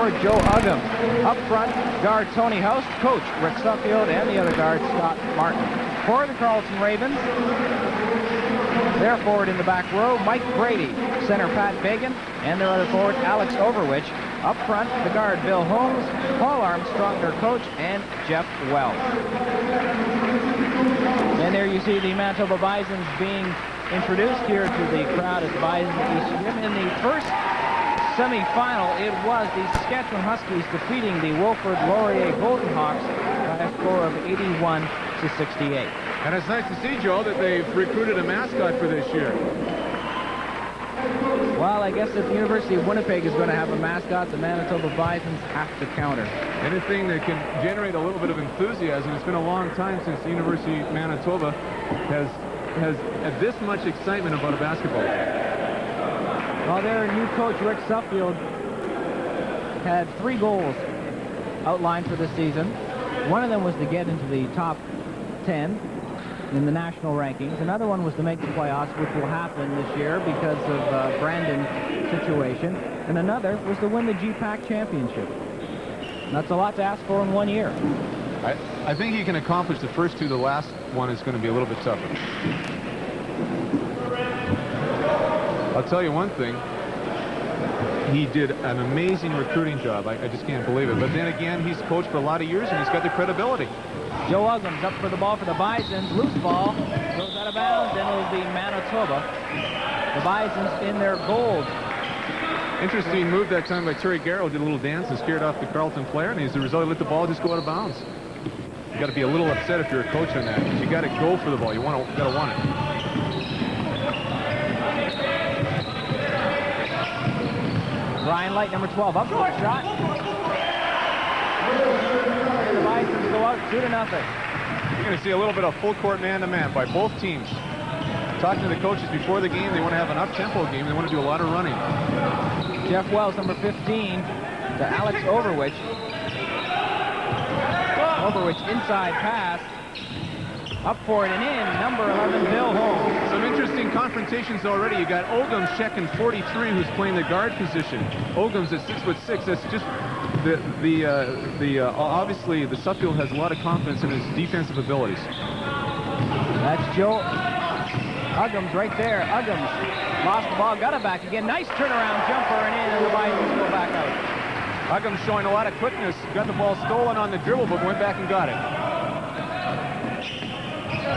for Joe Uggam. Up front, guard Tony House, coach Rick Suffield, and the other guard, Scott Martin. For the Carleton Ravens, their forward in the back row, Mike Brady, center Pat Bagan, and their other forward, Alex Overwich. Up front, the guard Bill Holmes, Paul Armstrong, their coach, and Jeff Wells. And there you see the Manitoba Bisons being introduced here to the crowd at the Bison East Gym. In the first semi-final, it was the Saskatchewan Huskies defeating the Wilfrid Laurier Golden Hawks by a score of 81-68. And it's nice to see, Joe, that they've recruited a mascot for this year. Well, I guess if the University of Winnipeg is going to have a mascot, the Manitoba Bisons have to counter. Anything that can generate a little bit of enthusiasm. It's been a long time since the University of Manitoba has had this much excitement about a basketball. Well, their new coach, Rick Suffield, had 3 goals outlined for this season. One of them was to get into the top 10 in the national rankings. Another one was to make the playoffs, which will happen this year because of Brandon's situation. And another was to win the GPAC championship. And that's a lot to ask for in 1 year. I think he can accomplish the first 2. The last one is going to be a little bit tougher. I'll tell you one thing. He did an amazing recruiting job. I just can't believe it. But then again, he's coached for a lot of years, and he's got the credibility. Joe Uggam's up for the ball for the Bisons. Loose ball. Goes out of bounds, and it'll be Manitoba. The Bisons in their gold. Interesting move that time by Terry Garrow. Did a little dance and scared off the Carleton player, and as a result, he let the ball just go out of bounds. You got to be a little upset if you're a coach on that, because you got to go for the ball. You got to want it. Ryan Light, number 12, up for a shot. And the Bisons go out 2-0. You're going to see a little bit of full court man-to-man by both teams. Talking to the coaches before the game, they want to have an up-tempo game. They want to do a lot of running. Jeff Wells, number 15, to Alex Overwich. Overwich inside pass. Up for it and in, number 11, Bill Holmes. Some interesting confrontations already. You got Ogums checking 43, who's playing the guard position. Ogums at 6'6". That's just obviously the Suffield has a lot of confidence in his defensive abilities. That's Joe Uggams right there. Uggams lost the ball, got it back again. Nice turnaround jumper and in, and the Bisons go back out. Uggams showing a lot of quickness. Got the ball stolen on the dribble, but went back and got it.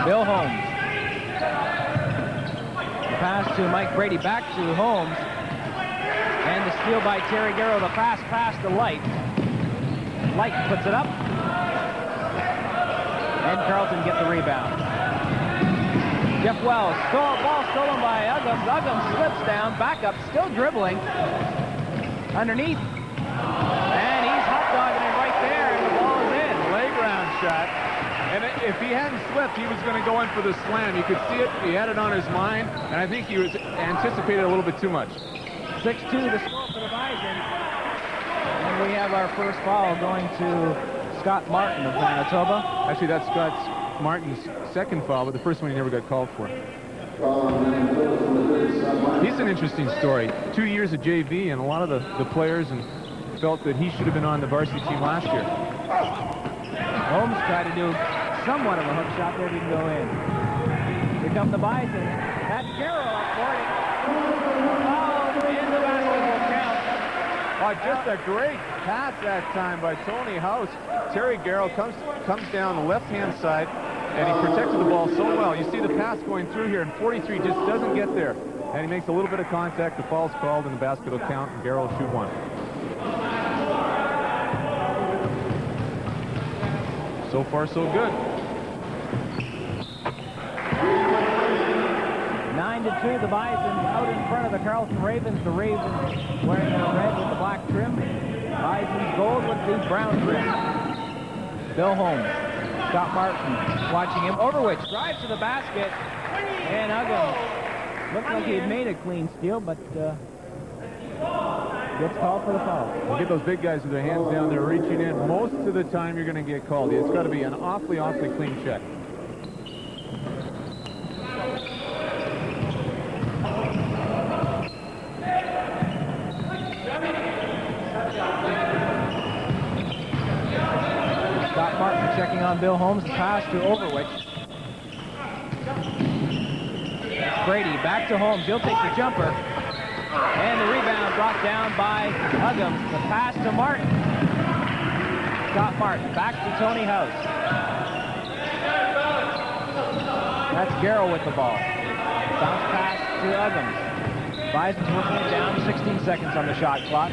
Bill Holmes. The pass to Mike Brady, back to Holmes. And the steal by Terry Garrow, the fast pass to Light. Light puts it up. And Carleton get the rebound. Jeff Wells, ball stolen by Uggams. Uggams slips down, back up, still dribbling. Underneath. And he's hot dogging it right there, and the ball is in. Playground shot. And if he hadn't slipped, he was going to go in for the slam. You could see it. He had it on his mind, and I think he was anticipated a little bit too much. 6-2 the score for the Bisons. And we have our first foul going to Scott Martin of Manitoba. Actually, that's Scott Martin's second foul, but the first one he never got called for. He's an interesting story. 2 years of JV, and a lot of the players felt that he should have been on the varsity team last year. Holmes tried to do somewhat of a hook shot there, didn't go in. Here come the Bisons. That's Garrow up for it. Foul in the basketball count. Oh, just a great pass that time by Tony House. Terry Garrow comes down the left-hand side, and he protected the ball so well. You see the pass going through here, and 43 just doesn't get there. And he makes a little bit of contact. The foul's called, and the basket will count, and Garrow will shoot one. So far, so good. 9-2, the Bisons out in front of the Carleton Ravens. The Ravens wearing their red with the black trim. Bisons gold with the brown trim. Bill Holmes, Scott Martin watching him. Overwich drives to the basket, and Uggams looked like he had made a clean steal, but gets called for the foul. You get those big guys with their hands down there reaching in. Most of the time you're going to get called. It's got to be an awfully clean check. checking on Bill Holmes. The pass to Overwich. Brady back to Holmes. He'll take the jumper. And the rebound brought down by Huggins. The pass to Martin. Scott Martin back to Tony House. That's Garrow with the ball. Bounce pass to Huggins. Bison's working it down. 16 seconds on the shot clock.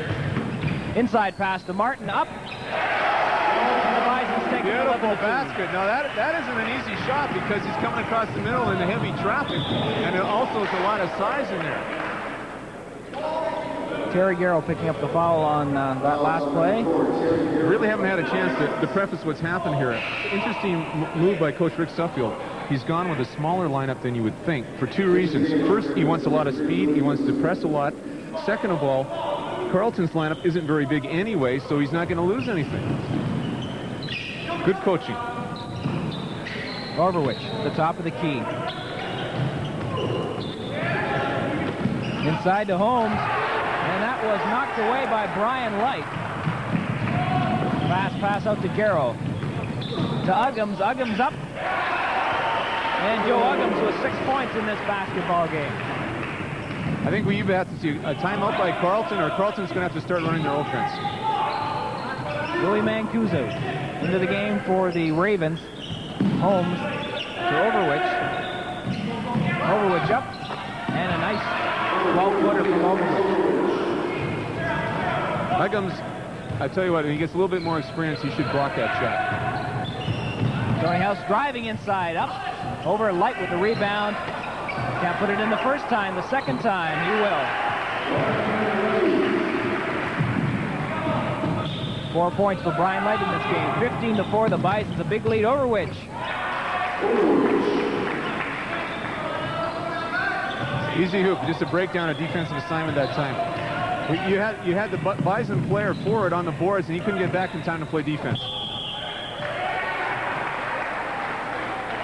Inside pass to Martin. Up. And the Bison's taking beautiful basket. Now that isn't an easy shot because he's coming across the middle in the heavy traffic, and also there's a lot of size in there. Terry Garrow picking up the foul on that last play. Really haven't had a chance to preface what's happened here. Interesting move by Coach Rick Suffield. He's gone with a smaller lineup than you would think for two reasons. First, he wants a lot of speed. He wants to press a lot. Second of all, Carleton's lineup isn't very big anyway, so he's not going to lose anything. Good coaching. Overwich, the top of the key. Inside to Holmes, and that was knocked away by Brian Light. Fast pass out to Garrow. To Uggams. Uggams up. And Joe Uggams with 6 points in this basketball game. I think we either have to see a timeout by Carleton, or Carleton's going to have to start running their offense. Louis Mancuso into the game for the Ravens. Holmes to Overwich. Overwich up. And a nice 12-footer from Overwich. Uggams, I tell you what, when he gets a little bit more experience, he should block that shot. Tony House driving inside, up. Over Light with the rebound. Can't put it in the first time. The second time, he will. 4 points for Brian Light in this game. 15-4, the Bisons, a big lead. Overwich. Easy hoop, just a breakdown, a defensive assignment that time. You had the Bison player forward on the boards, and he couldn't get back in time to play defense.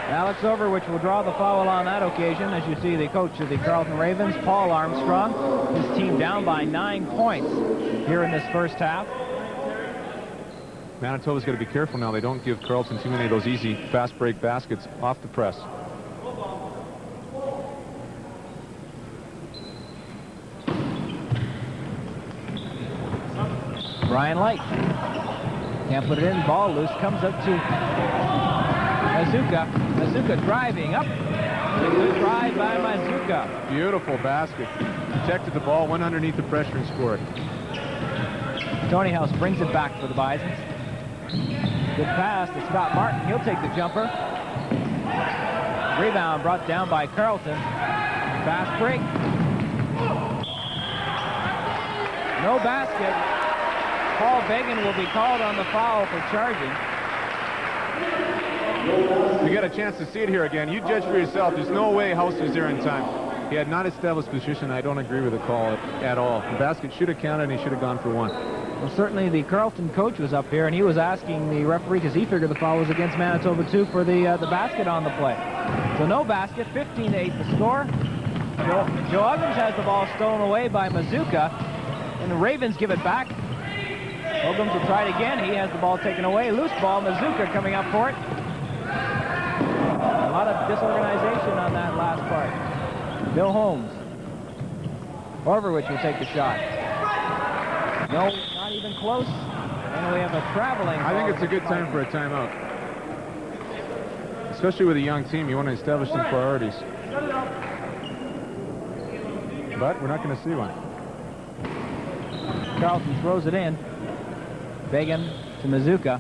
Alex Overwich will draw the foul on that occasion. As you see, the coach of the Carleton Ravens, Paul Armstrong, his team down by 9 points here in this first half. Manitoba's got to be careful now. They don't give Carleton too many of those easy fast break baskets off the press. Brian Light can't put it in. Ball loose. Comes up to Mazuka. Mazuka driving up. Good drive by Mazuka. Beautiful basket. Protected the ball, went underneath the pressure and scored. Tony House brings it back for the Bisons. Good pass to Scott Martin. He'll take the jumper. Rebound brought down by Carleton. Fast break. No basket. Paul Began will be called on the foul for charging. You got a chance to see it here again. You judge for yourself. There's no way House was there in time. He had not established position. I don't agree with the call at all. The basket should have counted, and he should have gone for one. Well, certainly the Carleton coach was up here, and he was asking the referee, because he figured the foul was against Manitoba too, for the basket on the play. So no basket. 15-8 the score. Joe Uggams has the ball stolen away by Mazuka, and the Ravens give it back. Uggams will try it again. He has the ball taken away. Loose ball. Mazuka coming up for it. A lot of disorganization on that last part. Bill Holmes. Overwich will take the shot. No, not even close. And we have a traveling. I think it's a good time for a timeout. Especially with a young team, you want to establish some priorities. But we're not going to see one. Carleton throws it in. Began to Mazuka.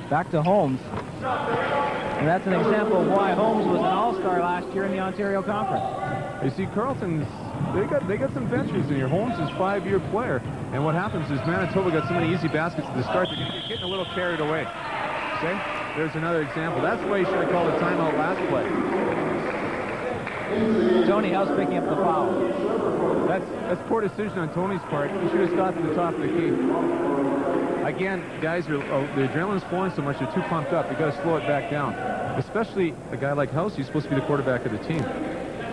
Back to Holmes. And that's an example of why Holmes was an all-star last year in the Ontario Conference. You see, Carleton's, they got some ventures in here. Holmes is a 5-year player. And what happens is Manitoba got so many easy baskets at the start, they're getting a little carried away. See? There's another example. That's why you should have called a timeout last play. Tony House picking up the foul. That's poor decision on Tony's part. He should have stopped at the top of the key. Again, guys, the adrenaline's flowing so much, they're too pumped up. You've got to slow it back down. Especially a guy like House, he's supposed to be the quarterback of the team.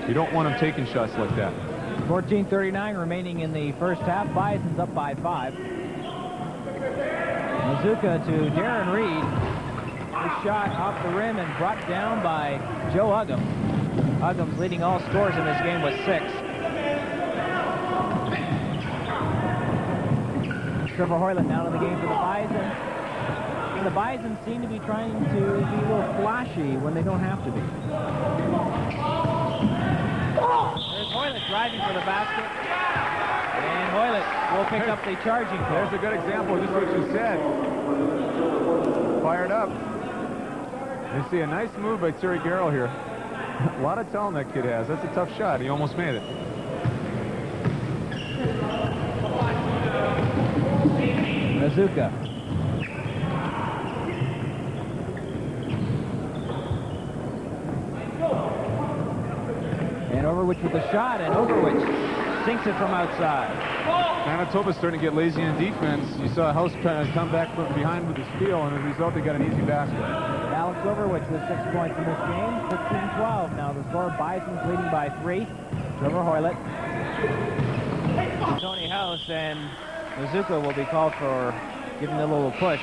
You don't want him taking shots like that. 14:39 remaining in the first half. Bison's up by 5. Mazuka to Darren Reed. the shot off the rim and brought down by Joe Uggam. Uggam's leading all scores in this game with 6. Trevor Hoyland now to the game for the Bison. And the Bison seem to be trying to be a little flashy when they don't have to be. There's Hoyland driving for the basket. And Hoyland will pick up the charging call. There's a good example of just what you said. Fired up. You see a nice move by Terry Garrell here. A lot of talent that kid has. That's a tough shot. He almost made it. Mazuka. And Overwich with the shot, and Overwich sinks it from outside. Manitoba's starting to get lazy in defense. You saw House come back from behind with his steal, and as a result, they got an easy basket. Alex Overwich with 6 points in this game. 15-12 now. The score, Bison's leading by 3. Trevor Hoylett. Tony House, and Mazuka will be called for giving a little push.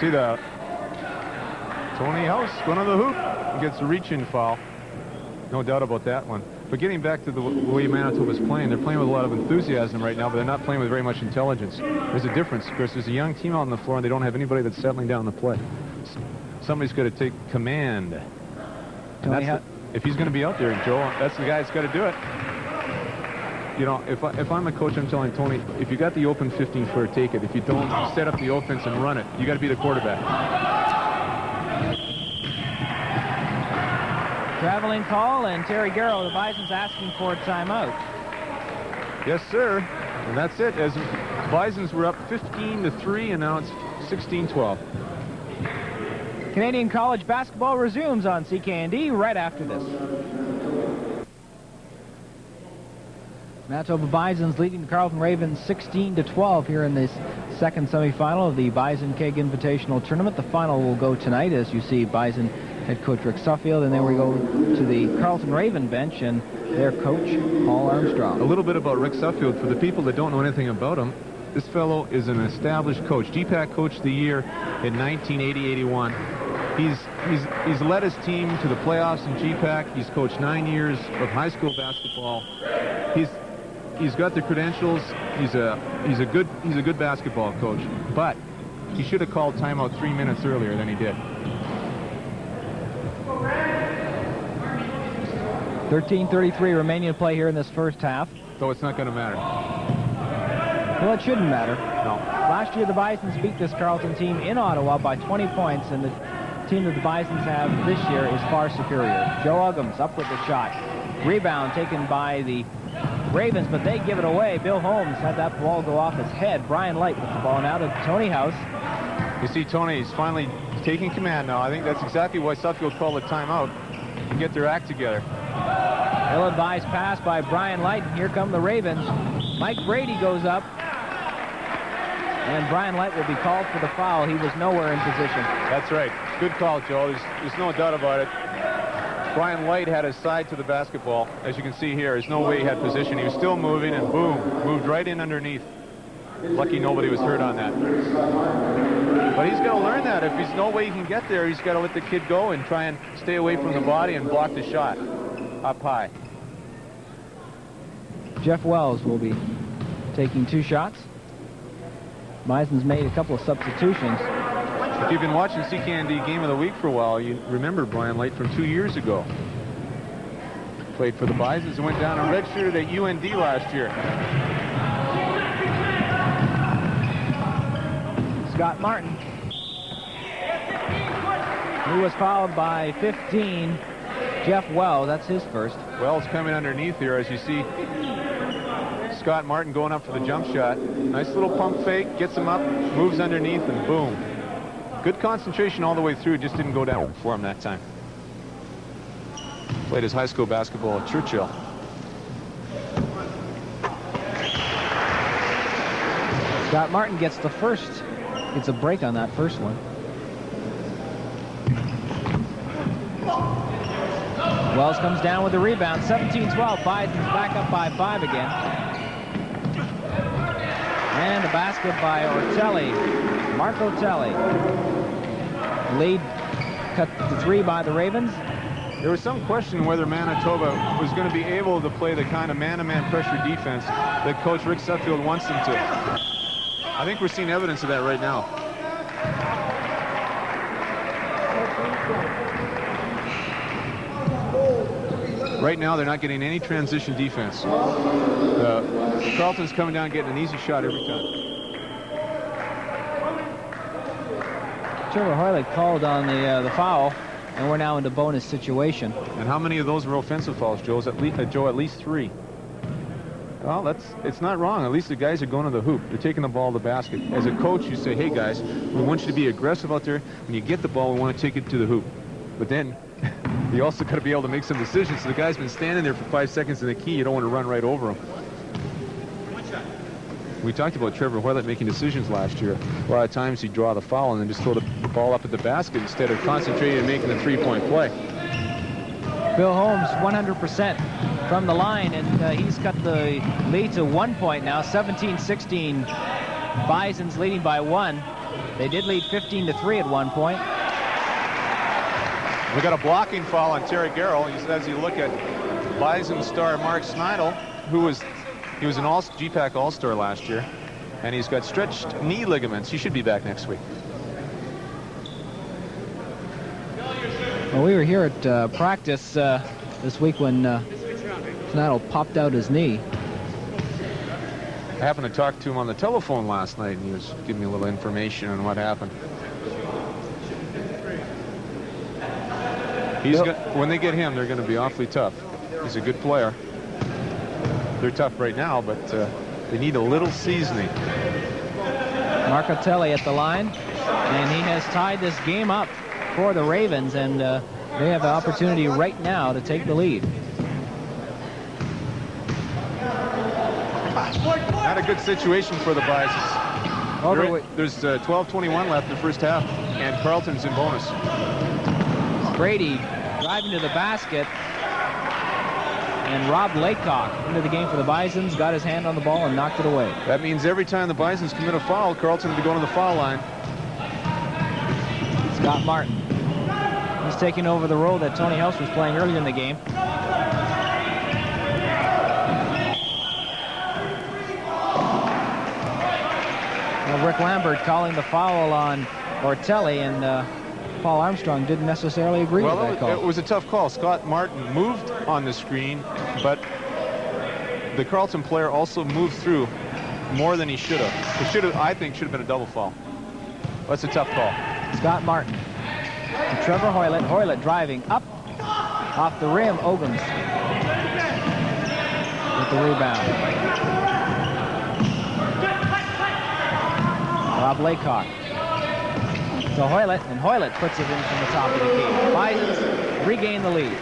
See that? Tony House going to the hoop and gets a reach-in foul. No doubt about that one. But getting back to the way Manitoba's playing, they're playing with a lot of enthusiasm right now, but they're not playing with very much intelligence. There's a difference. Of course, there's a young team out on the floor, and they don't have anybody that's settling down the play. Somebody's got to take command. If he's going to be out there, Joe, that's the guy that's got to do it. You know, if I'm a coach, I'm telling Tony, if you got the open 15-footer, take it. If you don't, set up the offense and run it. You got to be the quarterback. Traveling call, and Terry Garrell, the Bison's asking for a timeout. Yes, sir. And that's it. As Bisons were up 15-3, and now it's 16-12. Canadian College basketball resumes on CKND right after this. Manitoba Bisons leading the Carleton Ravens 16-12 here in this second semifinal of the Bison Keg Invitational Tournament. The final will go tonight, as you see Bison head coach Rick Suffield, and then we go to the Carleton Raven bench and their coach, Paul Armstrong. A little bit about Rick Suffield. For the people that don't know anything about him, this fellow is an established coach. GPAC Coach of the Year in 1980-81. He's led his team to the playoffs in GPAC. He's coached 9 years of high school basketball. He's got the credentials. He's a good basketball coach, but he should have called timeout 3 minutes earlier than he did. 13:33 remaining to play here in this first half. So it's not going to matter. Well, it shouldn't matter. No. Last year, the Bisons beat this Carleton team in Ottawa by 20 points, and the team that the Bisons have this year is far superior. Joe Uggams up with the shot. Rebound taken by the Ravens, but they give it away. Bill Holmes had that ball go off his head. Brian Light with the ball now to Tony House. You see Tony's finally taking command now. I think that's exactly why Suffield called a timeout to get their act together. Ill-advised pass by Brian Light, and here come the Ravens. Mike Brady goes up, and Brian Light will be called for the foul. He was nowhere in position. That's right. Good call, Joe. There's no doubt about it. Brian Light had his side to the basketball. As you can see here, there's no way he had position. He was still moving, and boom, moved right in underneath. Lucky nobody was hurt on that. But he's got to learn that. If there's no way he can get there, he's got to let the kid go and try and stay away from the body and block the shot up high. Jeff Wells will be taking 2 shots. Bison's made a couple of substitutions. If you've been watching CKND Game of the Week for a while, you remember Brian Light from 2 years ago. Played for the Bisons and went down and redshirted at UND last year. Scott Martin. He was fouled by 15. Jeff Wells, that's his first. Wells coming underneath here, as you see Scott Martin going up for the jump shot. Nice little pump fake, gets him up, moves underneath, and boom. Good concentration all the way through, just didn't go down for him that time. Played his high school basketball at Churchill. Scott Martin gets the first. Gets a break on that first one. Wells comes down with the rebound. 17-12. Bison's back up by 5 again. basket by Ortelli. Mark Ortelli. Lead cut to 3 by the Ravens. There was some question whether Manitoba was going to be able to play the kind of man-to-man pressure defense that Coach Rick Suffield wants them to. I think we're seeing evidence of that right now. Right now, they're not getting any transition defense. Carleton's coming down and getting an easy shot every time. Trevor Hoylett called on the foul, and we're now into bonus situation. And how many of those were offensive fouls, Joe? At least 3. Well, it's not wrong. At least the guys are going to the hoop. They're taking the ball to the basket. As a coach, you say, hey, guys, we want you to be aggressive out there. When you get the ball, we want to take it to the hoop. But then you also got to be able to make some decisions. So the guy's been standing there for 5 seconds in the key. You don't want to run right over him. We talked about Trevor Hoylett making decisions last year. A lot of times he'd draw the foul and then just throw the ball up at the basket instead of concentrating and making a 3-point play. Bill Holmes 100% from the line, and he's cut the lead to 1 point now. 17-16. Bisons leading by 1. They did lead 15-3 at one point. We got a blocking foul on Terry Garrell. As you look at Bison star Mark Snidel, he was an GPAC All-Star last year, and he's got stretched knee ligaments. He should be back next week. Well, we were here at practice this week when Snidel popped out his knee. I happened to talk to him on the telephone last night, and he was giving me a little information on what happened. When they get him, they're going to be awfully tough. He's a good player. They're tough right now, but they need a little seasoning. Marcotelli at the line, and he has tied this game up for the Ravens, and they have the opportunity right now to take the lead. Not a good situation for the Bisons. There's 12:21 left in the first half, and Carleton's in bonus. Brady driving to the basket, and Rob Laycock into the game for the Bisons, got his hand on the ball and knocked it away. That means every time the Bisons commit a foul, Carleton will be going to the foul line. Scott Martin. He's taking over the role that Tony House was playing earlier in the game. Well, Rick Lambert calling the foul on Ortelli, and Paul Armstrong didn't necessarily agree with that call. It was a tough call. Scott Martin moved on the screen, but the Carleton player also moved through more than he should have. It I think, should have been a double foul. That's a tough call. Scott Martin. And Trevor Hoylett. Hoylett driving up off the rim. Ogums with the rebound. Rob Laycock to Hoylett, and Hoylett puts it in from the top of the key. Bisons regain the lead.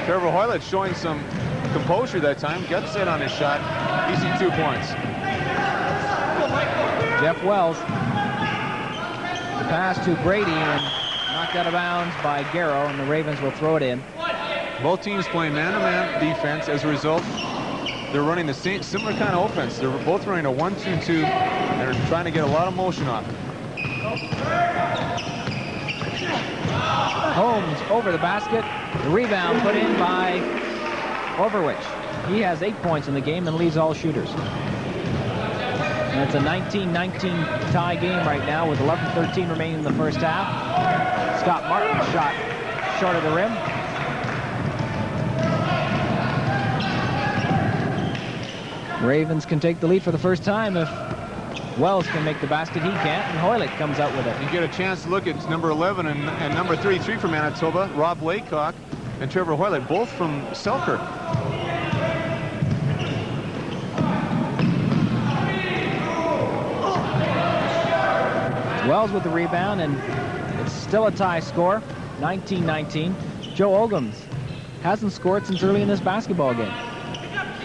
Trevor Hoylett showing some composure that time. Gets in on his shot. Easy 2 points. Jeff Wells. The pass to Brady, and knocked out of bounds by Garrow, and the Ravens will throw it in. Both teams playing man-to-man defense. As a result, they're running the similar kind of offense. They're both running a 1-2-2, and they're trying to get a lot of motion off it. Holmes over the basket. The rebound put in by Overwich. He has 8 points in the game and leads all shooters. And it's a 19-19 tie game right now with 11:13 remaining in the first half. Scott Martin shot short of the rim. Ravens can take the lead for the first time if Wells can make the basket. He can't, and Hoylett comes out with it. You get a chance to look at number 11 and number 33 for Manitoba, Rob Laycock and Trevor Hoylett, both from Selkirk. Wells with the rebound, and it's still a tie score, 19-19. Joe Ogums hasn't scored since early in this basketball game.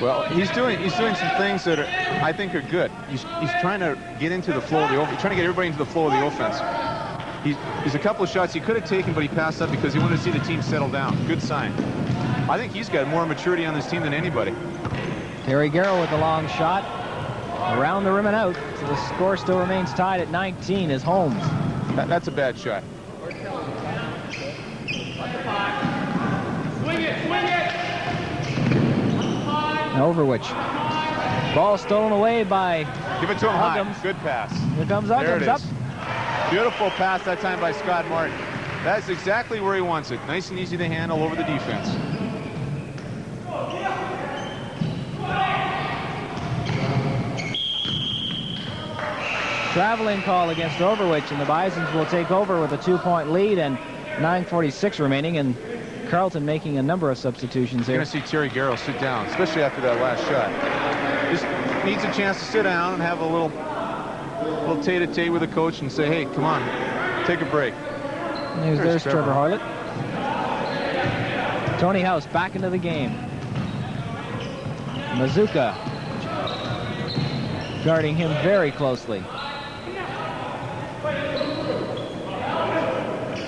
Well, he's doing some things that I think are good. He's trying to get into the flow of the offense, trying to get everybody into the flow of the offense. He's a couple of shots he could have taken, but he passed up because he wanted to see the team settle down. Good sign. I think he's got more maturity on this team than anybody. Terry Garrow with a long shot. Around the rim and out. So the score still remains tied at 19 as Holmes. That's a bad shot. Overwich. Ball stolen away by Give it to him high. Uggams. Good pass. Here comes There it Uggams up. is. Beautiful pass that time by Scott Martin. That's exactly where he wants it. Nice and easy to handle over the defense. Traveling call against Overwich, and the Bisons will take over with a 2-point lead and 9:46 remaining, and Carleton making a number of substitutions You're here. going to see Terry Garrow sit down, especially after that last shot. Just needs a chance to sit down and have a little tete-a-tete with the coach and say, hey, come on, take a break. There's Trevor Hoylett. Tony House back into the game. Mazuka guarding him very closely.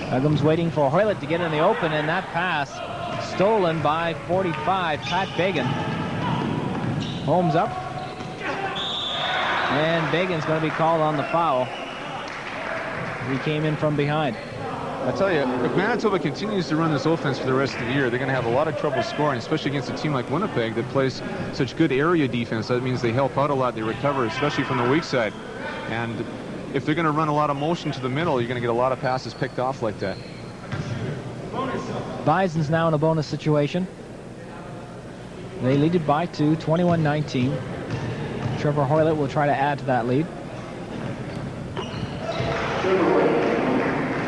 Uggams waiting for Hoylett to get in the open, and that pass stolen by 45, Pat Bagan. Holmes up. And Bagan's going to be called on the foul. He came in from behind. I tell you, if Manitoba continues to run this offense for the rest of the year, they're going to have a lot of trouble scoring, especially against a team like Winnipeg that plays such good area defense. That means they help out a lot. They recover, especially from the weak side. And if they're going to run a lot of motion to the middle, you're going to get a lot of passes picked off like that. Bison's now in a bonus situation. They lead it by 2, 21-19. Trevor Hoylett will try to add to that lead.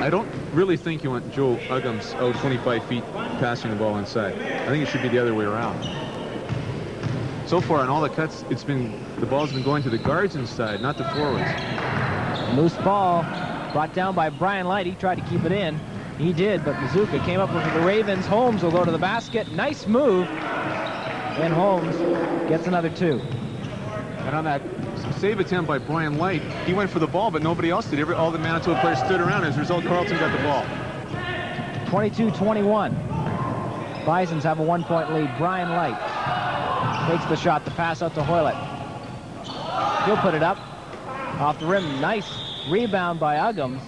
I don't really think you want Joe Uggams out 25 feet passing the ball inside. I think it should be the other way around. So far in all the cuts, the ball's been going to the guards inside, not the forwards. Loose ball brought down by Brian Light. He tried to keep it in. He did, but Mazuka came up with the Ravens. Holmes will go to the basket. Nice move. And Holmes gets another 2. And on that save attempt by Brian Light, he went for the ball, but nobody else did. All the Manitoba players stood around. As a result, Carleton got the ball. 22-21. Bisons have a 1-point lead. Brian Light takes the shot. The pass out to Hoylett. He'll put it up. Off the rim. Nice rebound by Uggams.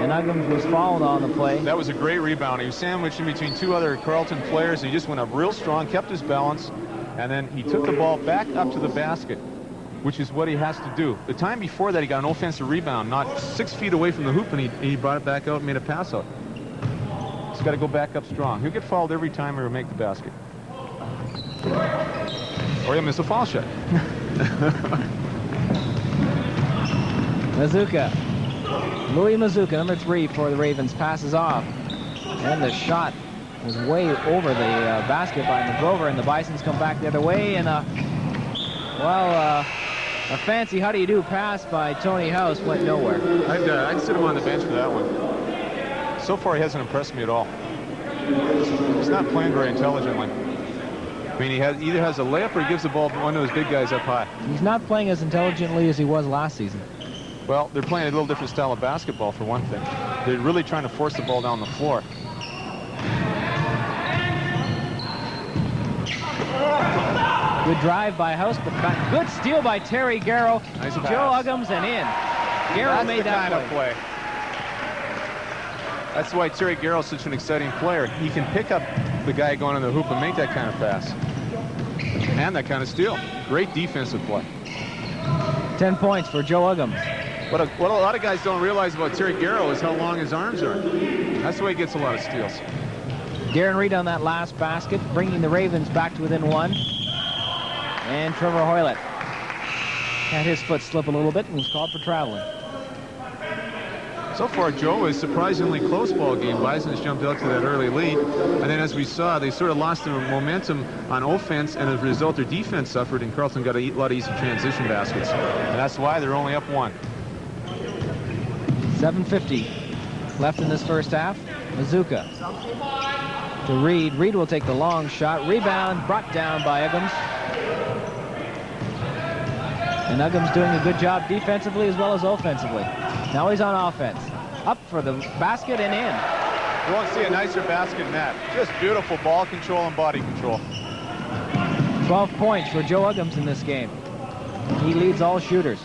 And Uggams was fouled on the play. That was a great rebound. He was sandwiched in between 2 other Carleton players. He just went up real strong, kept his balance, and then he took the ball back up to the basket, which is what he has to do. The time before that, he got an offensive rebound, not 6 feet away from the hoop, and he brought it back out and made a pass out. He's got to go back up strong. He'll get fouled every time he'll make the basket. Or he'll miss a foul shot. Mazuka. Louis Mazuka, number 3 for the Ravens, passes off. And the shot was way over the basket by McGrover, and the Bisons come back the other way. And a fancy how-do-you-do pass by Tony House went nowhere. I'd sit him on the bench for that one. So far, he hasn't impressed me at all. He's not playing very intelligently. I mean, he either has a layup or he gives the ball to one of his big guys up high. He's not playing as intelligently as he was last season. Well, they're playing a little different style of basketball, for one thing. They're really trying to force the ball down the floor. Good drive by House, but good steal by Terry Garrow. Nice Joe pass. Uggams and in. Garrow made that kind of play. That's why Terry Garrow is such an exciting player. He can pick up the guy going on the hoop and make that kind of pass. And that kind of steal. Great defensive play. 10 points for Joe Uggams. What a lot of guys don't realize about Terry Garrow is how long his arms are. That's the way he gets a lot of steals. Darren Reed on that last basket, bringing the Ravens back to within 1. And Trevor Hoylett had his foot slip a little bit and was called for traveling. So far, Joe, is surprisingly close ball game. Bison's jumped out to that early lead. And then as we saw, they sort of lost their momentum on offense, and as a result, their defense suffered, and Carleton got a lot of easy transition baskets. And that's why they're only up 1. 7:50 left in this first half. Mazuka to Reed. Reed will take the long shot. Rebound brought down by Uggams. And Uggams doing a good job defensively as well as offensively. Now he's on offense. Up for the basket and in. You won't see a nicer basket than that. Just beautiful ball control and body control. 12 points for Joe Uggams in this game. He leads all shooters.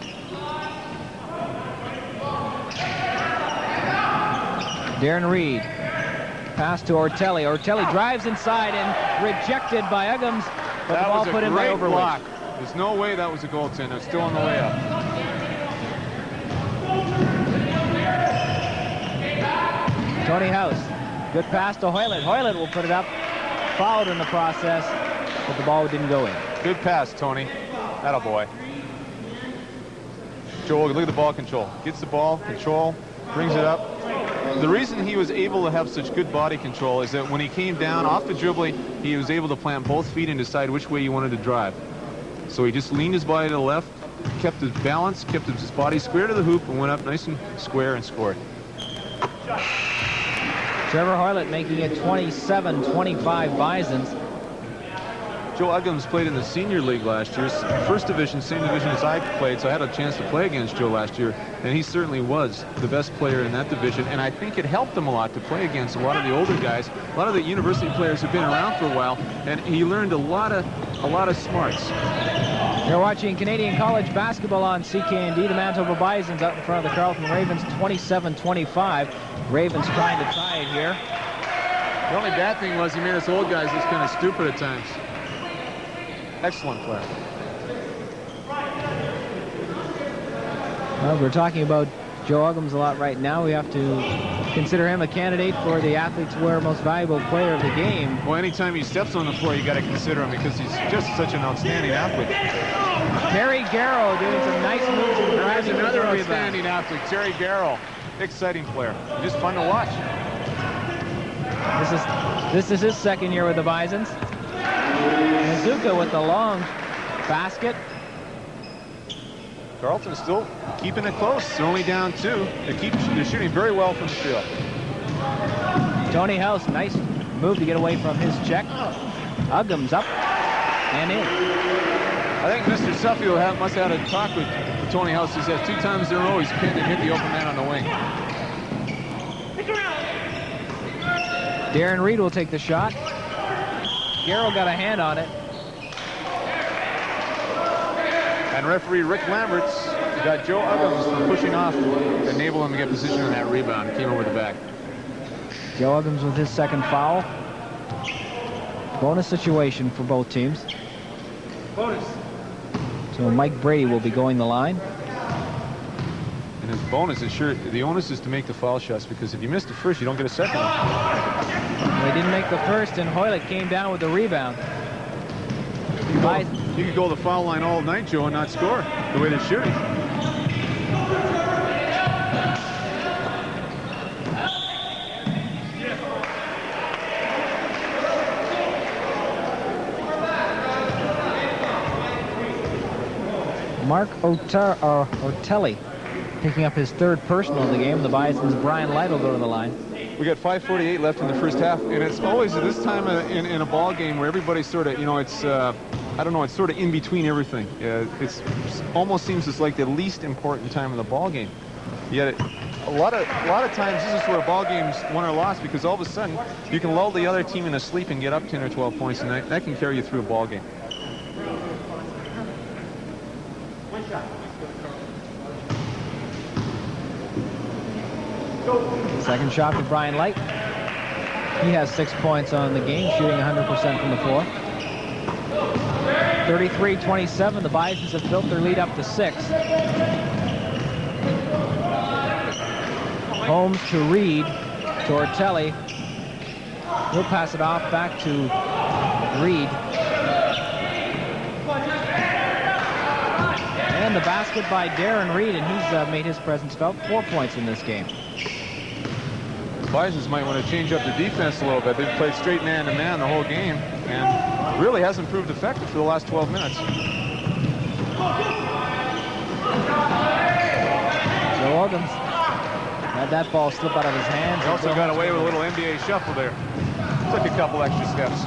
Darren Reed. Pass to Ortelli. Ortelli drives inside and rejected by Uggams, but the ball put in by Overwatch. Block. There's no way that was a goaltender. It's still on the way up. Tony House. Good pass to Hoylett. Hoylett will put it up. Fouled in the process, but the ball didn't go in. Good pass, Tony. Attaboy. Joe, look at the ball control. Gets the ball, control, brings it up. The reason he was able to have such good body control is that when he came down off the dribbling, he was able to plant both feet and decide which way he wanted to drive. So he just leaned his body to the left, kept his balance, kept his body square to the hoop, and went up nice and square and scored. Trevor Hoylett making it 27-25 Bisons. Joe Uggams played in the senior league last year, first division, same division as I played, so I had a chance to play against Joe last year, and he certainly was the best player in that division, and I think it helped him a lot to play against a lot of the older guys, a lot of the university players who've been around for a while, and he learned a lot of smarts. You're watching Canadian College basketball on CKND. The Manitoba Bisons out in front of the Carleton Ravens, 27-25. Ravens trying to tie it here. The only bad thing was he made us old guys look kind of stupid at times. Excellent player. Well, we're talking about Joe Uggams a lot right now. We have to consider him a candidate for the Athletes Wear Most Valuable Player of the Game. Well, anytime he steps on the floor, you got to consider him because he's just such an outstanding athlete. Terry Garrow doing some nice moves and driving. Another outstanding athlete, Terry Garrow. Exciting player. Just fun to watch. This is his second year with the Bisons. Mizuka with the long basket. Carleton still keeping it close. They're only down 2. They're shooting very well from the field. Tony House, nice move to get away from his check. Uggams up and in. I think Mr. Suffield must have had a talk with Tony House. He says 2 times in a row he's pinned and hit the open man on the wing. Darren Reed will take the shot. Garrow got a hand on it. And referee Rick Lambert's got Joe Uggams from pushing off to enable him to get position on that rebound. Came over the back. Joe Uggams with his second foul. Bonus situation for both teams. Bonus. So Mike Brady will be going the line. And his bonus is the onus is to make the foul shots, because if you miss the first, you don't get a second one. They didn't make the first, and Hoylett came down with the rebound. You could go to the foul line all night, Joe, and not score the way they're shooting. Mark Ortelli picking up his third personal of the game. The Bison's Brian Light will go to the line. We got 5:48 left in the first half, and it's always at this time in a ball game where everybody's sort of, it's, I don't know, it's sort of in between everything. It's almost seems it's like the least important time of the ball game. Yet a lot of times this is where ball games won or lost, because all of a sudden you can lull the other team in a sleep and get up 10 or 12 points, and that can carry you through a ball game. Second shot for Brian Light. He has 6 points on the game, shooting 100% from the floor. 33-27. The Bisons have built their lead up to 6. Holmes to Reed, to Ortelli. He'll pass it off back to Reed. And the basket by Darren Reed, and he's made his presence felt. 4 points in this game. The Bisons might want to change up their defense a little bit. They've played straight man-to-man the whole game, and really hasn't proved effective for the last 12 minutes. Joe Uggams had that ball slip out of his hands. He also got away with a little NBA shuffle there. Took a couple extra steps.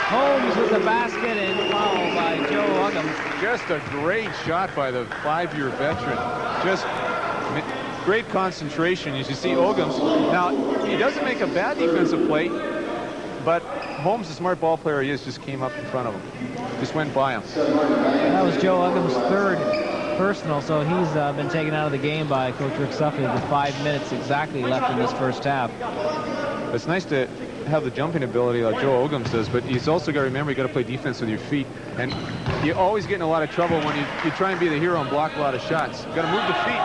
Holmes with the basket and foul by Joe Uggams. Just a great shot by the 5-year veteran. Just great concentration as you see Uggams. Now, he doesn't make a bad defensive play. but Holmes, the smart ball player he is, just came up in front of him. Just went by him. That was Joe Uggams' third personal, so he's been taken out of the game by Coach Rick Suffield with 5 minutes exactly left in this first half. It's nice to have the jumping ability like Joe Uggams does, but you've also got to remember you got to play defense with your feet, and you always get in a lot of trouble when you try and be the hero and block a lot of shots. You got to move the feet.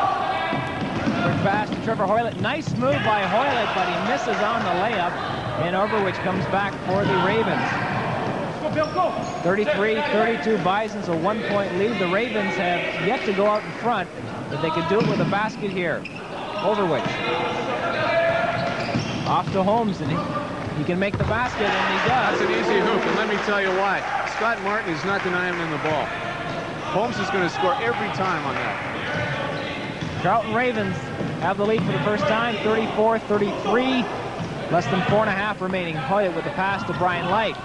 Quick pass to Trevor Hoylett. Nice move by Hoylett, but he misses on the layup, and Overwich comes back for the Ravens. 33-32 Bisons, a 1-point lead. The Ravens have yet to go out in front, but they could do it with a basket here. Overwich. Off to Holmes, and he can make the basket, and he does. That's an easy hoop, and let me tell you why. Scott Martin is not denying him the ball. Holmes is going to score every time on that. Carleton Ravens have the lead for the first time, 34-33. Less than 4.5 remaining. Hoyt with the pass to Brian Light.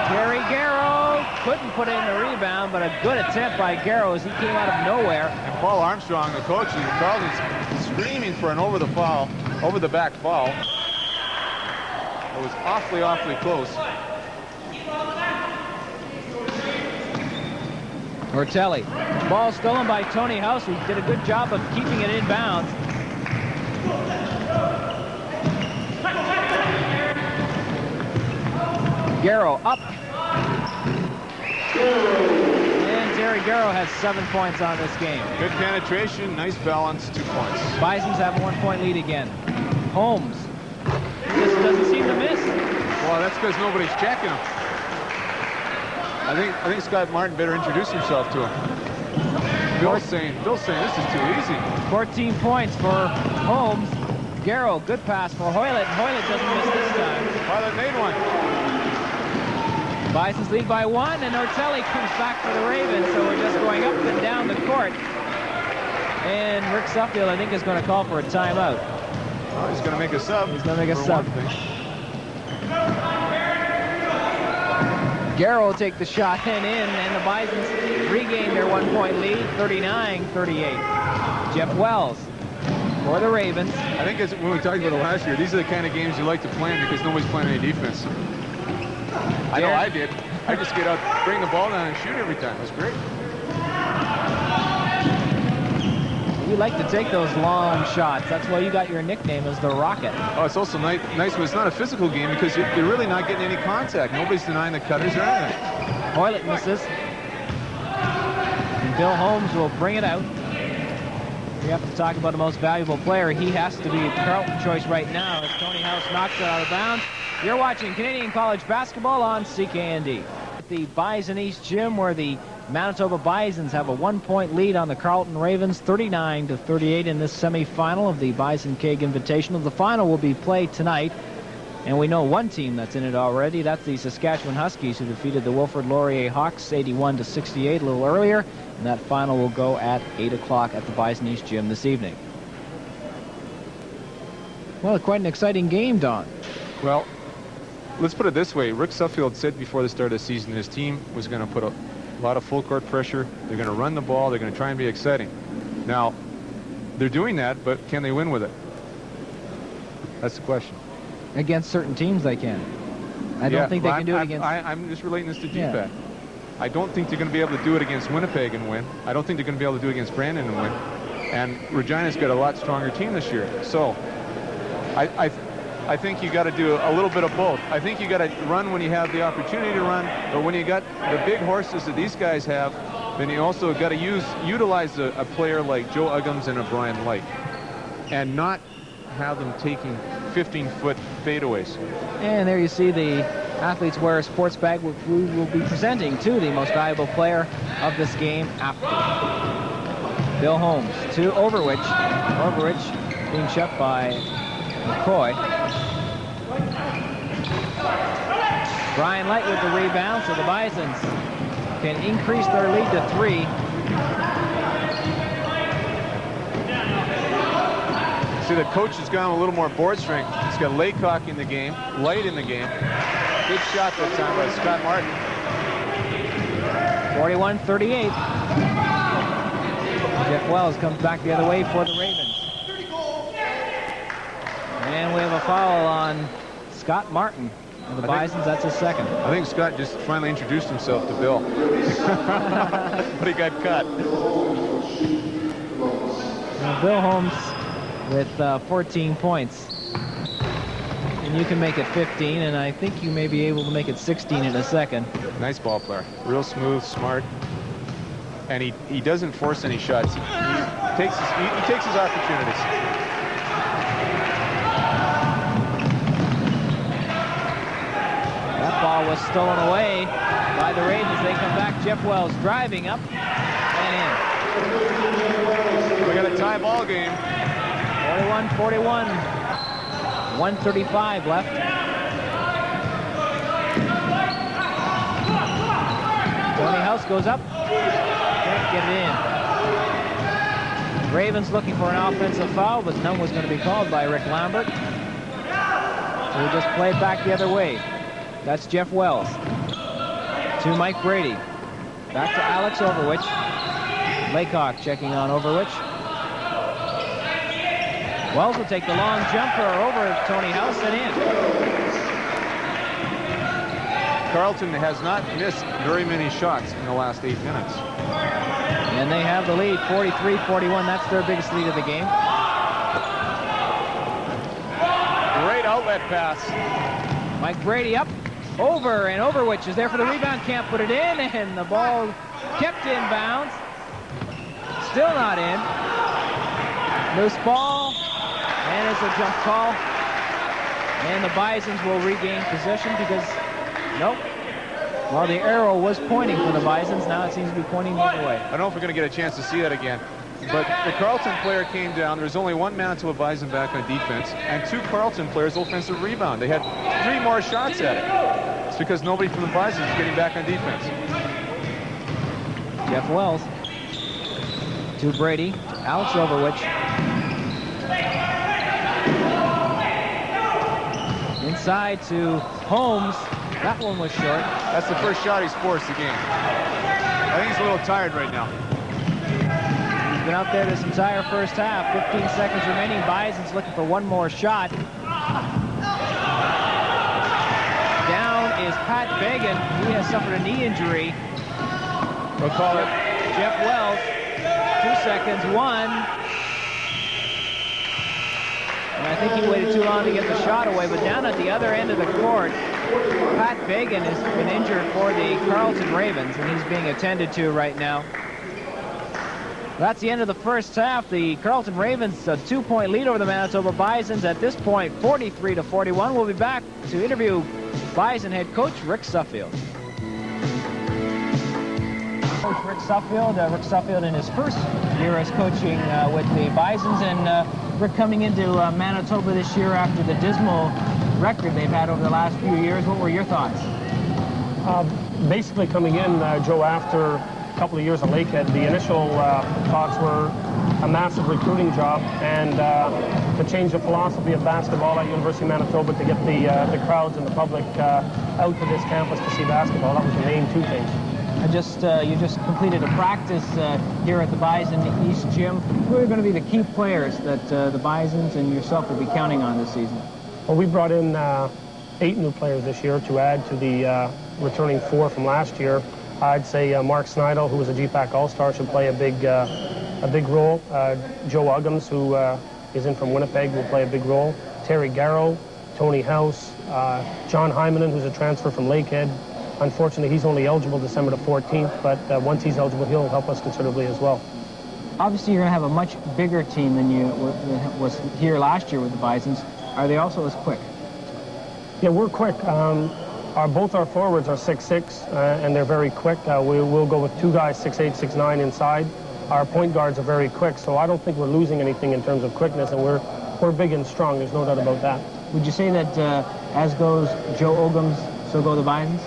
Terry Garrow couldn't put in the rebound, but a good attempt by Garrow as he came out of nowhere. And Paul Armstrong, the coach, Carleton's screaming for an over-the-back foul. It was awfully, awfully close. Ortelli. Ball stolen by Tony House, who did a good job of keeping it in bounds. Garrow up. And Terry Garrow has 7 points on this game. Good penetration, nice balance, 2 points. Bisons have a 1-point lead again. Holmes. He just doesn't seem to miss. Well, that's because nobody's checking him. I think Scott Martin better introduce himself to him. Bill's saying this is too easy. 14 points for Holmes. Garrow, good pass for Hoylett. Hoylett doesn't miss this time. Hoylett made one. Bisons lead by 1, and Ortelli comes back for the Ravens, so we're just going up and down the court. And Rick Suffield, I think, is going to call for a timeout. Oh, he's going to make a sub. He's going to make a sub. Garrow will take the shot and in, and the Bisons regain their 1-point lead, 39-38. Jeff Wells for the Ravens. I think as when we talked about it last year, these are the kind of games you like to play in because nobody's playing any defense. I know I did. I just get out, bring the ball down, and shoot every time. It was great. You like to take those long shots. That's why you got your nickname as the Rocket. Oh, it's also nice when it's not a physical game because you're really not getting any contact. Nobody's denying the cutters or anything. Hoylett misses. And Bill Holmes will bring it out. We have to talk about the most valuable player. He has to be a Carleton choice right now as Tony House knocks it out of bounds. You're watching Canadian College Basketball on CKND. At the Bison East Gym, where the Manitoba Bisons have a 1-point lead on the Carleton Ravens, 39-38 in this semifinal of the Bison Cake Invitational. The final will be played tonight, and we know one team that's in it already. That's the Saskatchewan Huskies, who defeated the Wilfrid Laurier Hawks 81-68 a little earlier, and that final will go at 8 o'clock at the Bison East Gym this evening. Well, quite an exciting game, Don. Well, let's put it this way. Rick Suffield said before the start of the season his team was going to put a lot of full court pressure. They're going to run the ball. They're going to try and be exciting. Now, they're doing that, but can they win with it? That's the question. Against certain teams, they can. I don't think they can do it against... I'm just relating this to GPAC. Yeah. I don't think they're going to be able to do it against Winnipeg and win. I don't think they're going to be able to do it against Brandon and win. And Regina's got a lot stronger team this year. So, I think you got to do a little bit of both. I think you got to run when you have the opportunity to run, but when you got the big horses that these guys have, then you also got to utilize a player like Joe Uggams and a Brian Light, and not have them taking 15-foot fadeaways. And there you see the Athletes Wear sports bag, which we will be presenting to the most valuable player of this game after. Bill Holmes to Overwich. Overwich being shut by McCoy. Brian Light with the rebound, so the Bisons can increase their lead to 3. See, the coach has gone a little more board strength. He's got Laycock in the game, Light in the game. Good shot that time by Scott Martin. 41-38. Jeff Wells comes back the other way for the Ravens. And we have a foul on Scott Martin. And the Bisons, that's his second. I think Scott just finally introduced himself to Bill. But he got cut. Now Bill Holmes with 14 points. And you can make it 15, and I think you may be able to make it 16 in a second. Nice ball player. Real smooth, smart. And he doesn't force any shots. He takes his opportunities. That ball was stolen away by the Ravens. They come back. Jeff Wells driving up and in. We got a tie ball game. 41-41. 1:35 left. Tony House goes up. Can't get it in. Ravens looking for an offensive foul, but none was going to be called by Rick Lambert. So he just played back the other way. That's Jeff Wells. To Mike Brady. Back to Alex Overwich. Laycock checking on Overwich. Wells will take the long jumper over Tony House and in. Carleton has not missed very many shots in the last 8 minutes. And they have the lead, 43-41. That's their biggest lead of the game. Great outlet pass. Mike Brady up, over, and Overwich is there for the rebound. Can't put it in, and the ball kept in bounds. Still not in. Loose ball, and it's a jump call. And the Bisons will regain possession because, nope. Well, the arrow was pointing for the Bisons. Now it seems to be pointing the other way. I don't know if we're going to get a chance to see that again. But the Carleton player came down. There was only one Manitoba Bison back on defense and 2 Carleton players offensive rebound. They had 3 more shots at it. It's because nobody from the Bison is getting back on defense. Jeff Wells to Brady. Alex Overwich. Inside to Holmes. That one was short. That's the first shot he's forced the game. I think he's a little tired right now. He's been out there this entire first half. 15 seconds remaining. Bison's looking for one more shot. Down is Pat Began. He has suffered a knee injury. We'll call it. Jeff Wells. 2 seconds. 1. And I think he waited too long to get the shot away. But down at the other end of the court, Pat Began has been injured for the Carleton Ravens, and he's being attended to right now. That's the end of the first half. The Carleton Ravens a 2-point lead over the Manitoba Bisons. At this point, 43-41. We'll be back to interview Bison head coach Rick Suffield. Coach Rick Suffield. Rick Suffield in his first year as coaching with the Bisons, and Rick coming into Manitoba this year after the dismal record they've had over the last few years. What were your thoughts? Basically coming in, Joe, after a couple of years at Lakehead, the initial thoughts were a massive recruiting job and to change the philosophy of basketball at University of Manitoba to get the crowds and the public out to this campus to see basketball. That was the main 2 things. You just completed a practice here at the Bison East Gym. Who are going to be the key players that the Bisons and yourself will be counting on this season? Well, we brought in 8 new players this year to add to the returning 4 from last year. I'd say Mark Snidel, who was a GPAC All-Star, should play a big role. Joe Uggams, who is in from Winnipeg, will play a big role. Terry Garrow, Tony House, John Hymanen, who's a transfer from Lakehead. Unfortunately, he's only eligible December the 14th, but once he's eligible, he'll help us considerably as well. Obviously, you're going to have a much bigger team than you was here last year with the Bisons. Are they also as quick? Yeah, we're quick. Both our forwards are 6'6", and they're very quick. We'll go with 2 guys 6'8", 6'9" inside. Our point guards are very quick, so I don't think we're losing anything in terms of quickness, and we're big and strong. There's no doubt about that. Would you say that as goes Joe Uggams, so go the Bisons?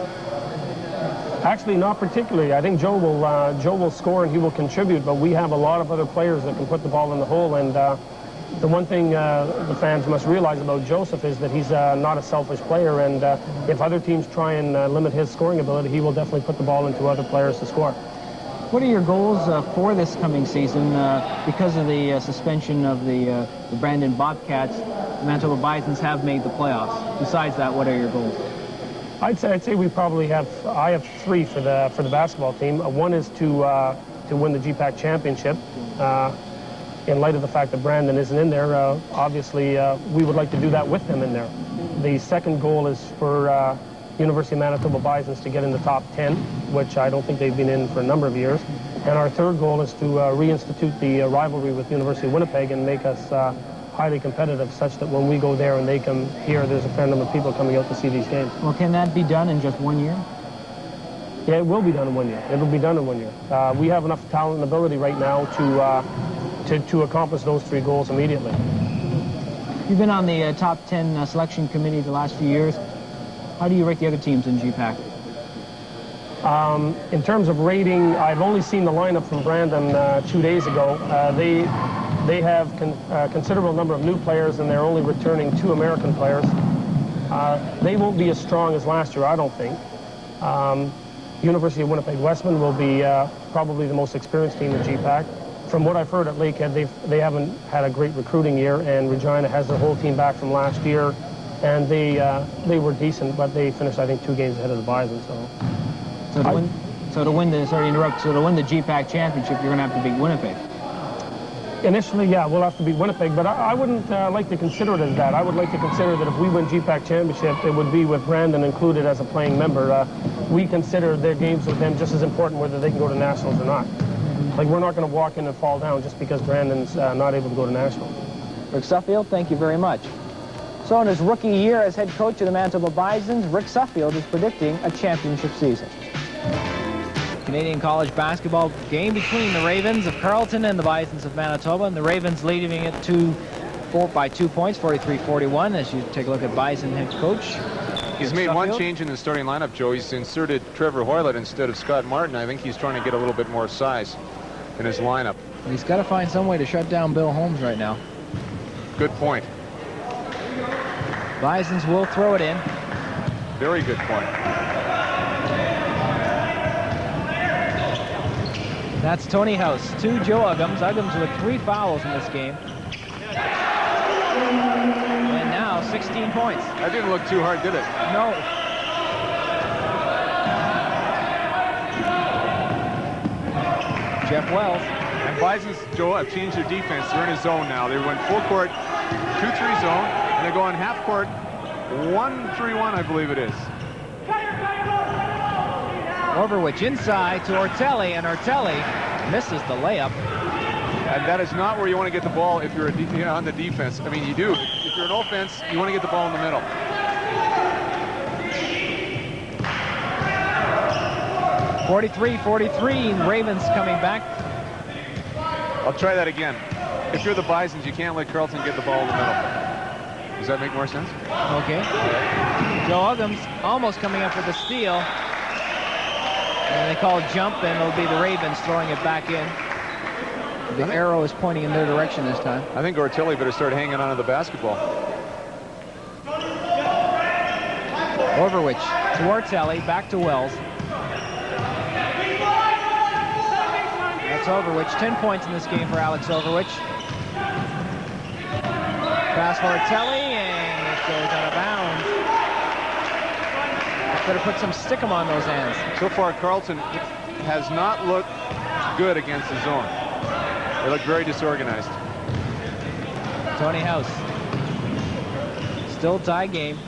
Actually, not particularly. I think Joe will score and he will contribute, but we have a lot of other players that can put the ball in the hole. And the one thing the fans must realize about Joseph is that he's not a selfish player. And if other teams try and limit his scoring ability, he will definitely put the ball into other players to score. What are your goals for this coming season? Because of the suspension of the Brandon Bobcats, the Manitoba Bisons have made the playoffs. Besides that, what are your goals? I'd say we probably have. I have 3 for the basketball team. One is to win the GPAC championship. In light of the fact that Brandon isn't in there, obviously we would like to do that with them in there. The second goal is for University of Manitoba Bisons to get in the top 10, which I don't think they've been in for a number of years. And our third goal is to reinstitute the rivalry with University of Winnipeg and make us highly competitive, such that when we go there and they come here, there's a fair number of people coming out to see these games. Well, can that be done in just 1 year? Yeah, it will be done in 1 year. It will be done in 1 year. We have enough talent and ability right now to accomplish those 3 goals immediately. You've been on the top 10 selection committee the last few years. How do you rate the other teams in GPAC? In terms of rating, I've only seen the lineup from Brandon 2 days ago. They have a considerable number of new players, and they're only returning 2 American players. They won't be as strong as last year, I don't think. University of Winnipeg Westman will be probably the most experienced team in GPAC. From what I've heard at Lakehead, they haven't had a great recruiting year, and Regina has their whole team back from last year, and they were decent, but they finished, I think, 2 games ahead of the Bison. So to win the GPAC championship, you're going to have to beat Winnipeg. Initially, yeah, we'll have to beat Winnipeg, but I wouldn't like to consider it as that. I would like to consider that if we win GPAC championship, it would be with Brandon included as a playing member. We consider their games with them just as important whether they can go to nationals or not. Like, we're not going to walk in and fall down just because Brandon's not able to go to nationals. Rick Suffield, thank you very much. So in his rookie year as head coach of the Manitoba Bisons, Rick Suffield is predicting a championship season. Canadian college basketball game between the Ravens of Carleton and the Bisons of Manitoba, and the Ravens leading it by 2 points, 43-41, as you take a look at Bison head coach. He's made one change in the starting lineup, Joe. He's inserted Trevor Hoylett instead of Scott Martin. I think he's trying to get a little bit more size in his lineup. He's got to find some way to shut down Bill Holmes right now. Good point. Bisons will throw it in. Very good point. That's Tony House to Joe Uggams. Uggams with 3 fouls in this game. And now 16 points. That didn't look too hard, did it? No. Jeff Wells. And Bison's, Joe, have changed their defense. They're in a zone now. They went full court, 2-3 zone, and they go on half court, 1-3-1, I believe it is. Overwich inside to Ortelli, and Ortelli misses the layup. And that is not where you want to get the ball if you're on the defense. I mean, you do. If you're an offense, you want to get the ball in the middle. 43-43, Ravens coming back. I'll try that again. If you're the Bisons, you can't let Carleton get the ball in the middle. Does that make more sense? Okay. Joe Uggams almost coming up with a steal. And they call a jump, and it'll be the Ravens throwing it back in. The arrow is pointing in their direction this time. I think Ortelli better start hanging on to the basketball. Overwich to Ortelli, back to Wells. That's Overwich. 10 points in this game for Alex Overwich. Pass for Ortelli, and it goes out of bounds. Better put some stickum on those ends. So far, Carleton has not looked good against the zone. They look very disorganized. Tony House. Still tie game.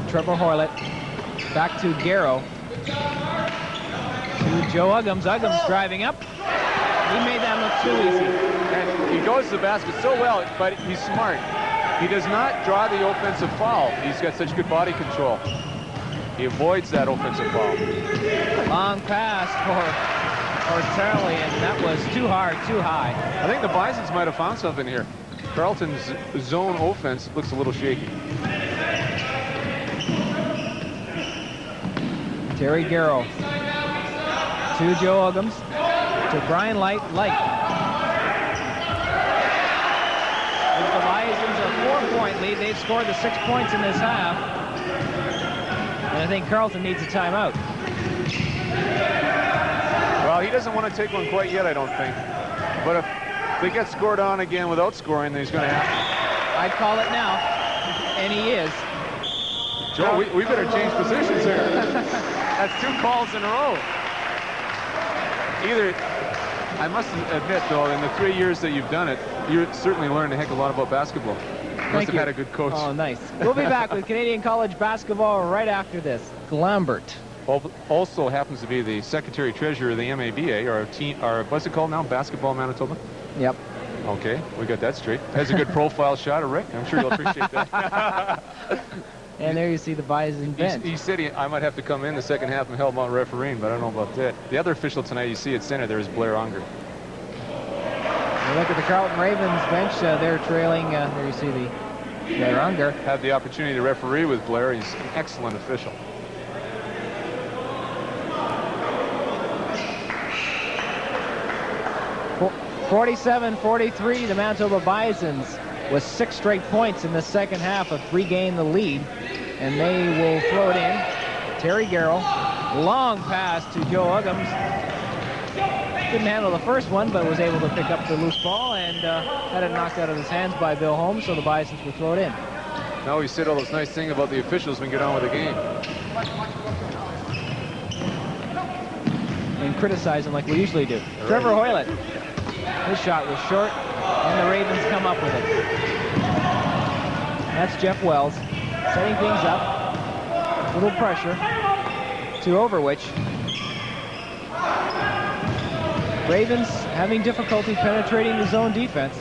Trevor Hoylett. Back to Garrow. To Joe Uggams. Uggams driving up. He made that look too easy. And he goes to the basket so well, but he's smart. He does not draw the offensive foul. He's got such good body control. He avoids that offensive foul. Long pass for Ortelli, and that was too hard, too high. I think the Bisons might have found something here. Carleton's zone offense looks a little shaky. Terry Garrow to Joe Uggams to Brian Light. If the Bisons are a 4-point lead, they've scored the 6 points in this half. And I think Carleton needs a timeout. Well, he doesn't want to take one quite yet, I don't think. But if they get scored on again without scoring, then he's going to have to. I'd call it now, and he is. Joe, we better change positions here. That's 2 calls in a row. I must admit, though, in the 3 years that you've done it, you certainly learned a heck of a lot about basketball. You must have had a good coach. Oh, nice. We'll be back with Canadian college basketball right after this. Glambert. Also happens to be the secretary-treasurer of the MABA, or what's it called now? Basketball Manitoba? Yep. Okay, we got that straight. Has a good profile shot of Rick. I'm sure you'll appreciate that. And there you see the Bison bench. He said I might have to come in the second half and help out refereeing, but I don't know about that. The other official tonight you see at center there is Blair Unger. You look at the Carleton Ravens bench. They're trailing. There you see the Blair Unger. Had the opportunity to referee with Blair. He's an excellent official. For 47-43, the Manitoba Bisons with 6 straight points in the second half have regained the lead, and they will throw it in. Terry Garrell, long pass to Joe Uggams. Didn't handle the first one, but was able to pick up the loose ball and had it knocked out of his hands by Bill Holmes, so the Bisons will throw it in. Now we said all those nice things about the officials when we get on with the game. And criticize them like we usually do. Right. Trevor Hoylett. His shot was short, and the Ravens come up with it. That's Jeff Wells setting things up. A little pressure to Overwich. Ravens having difficulty penetrating the zone defense.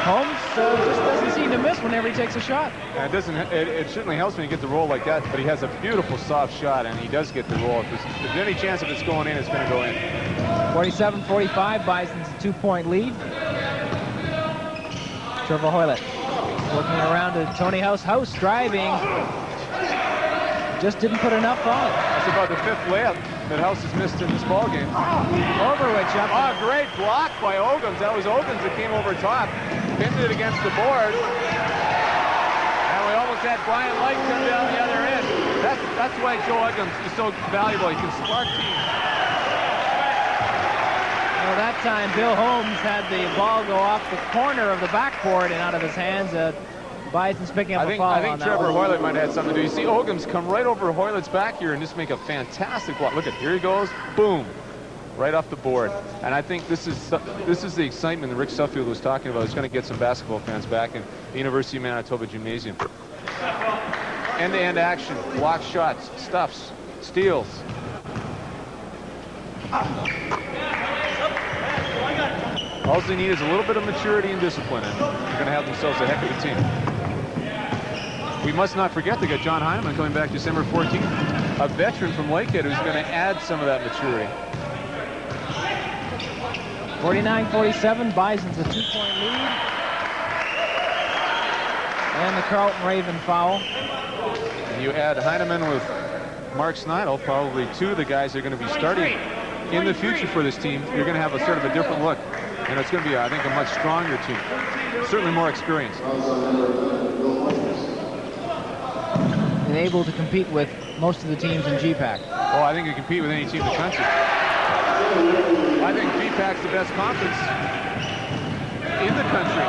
Holmes just doesn't seem to miss whenever he takes a shot. It certainly helps when you get the roll like that, but he has a beautiful soft shot, and he does get the roll. If there's any chance of it's going in, it's going to go in. 47-45, Bison's a 2-point lead. Trevor Hoylett working around to Tony House. House driving. Just didn't put enough on. That's about the 5th layup that House has missed in this ball game. Overwich up. Oh, great block by Ogums. That was Ogums that came over top, pinned it against the board. And we almost had Brian Light come down the other end. That's why Joe Ogums is so valuable. He can spark teams. Well, that time Bill Holmes had the ball go off the corner of the backboard and out of his hands. Bison's picking up a foul. I think Trevor Hoylett might have had something to do. You see Ogums come right over Hoylett's back here and just make a fantastic block. Look at, here he goes, boom, right off the board. And I think this is the excitement that Rick Suffield was talking about. It's going to get some basketball fans back in the University of Manitoba Gymnasium. End-to-end action, block shots, stuffs, steals. All they need is a little bit of maturity and discipline, and they're going to have themselves a heck of a team. We must not forget they got John Heineman coming back December 14th, a veteran from Lakehead who's going to add some of that maturity. 49-47, Bison's a 2-point lead. And the Carleton Raven foul. And you add Heineman with Mark Snidel, probably 2 of the guys that are going to be starting in the future for this team. You're going to have a sort of a different look. And it's going to be, I think, a much stronger team. Certainly more experienced. And able to compete with most of the teams in GPAC. Oh, I think you compete with any team in the country. I think GPAC's the best conference in the country.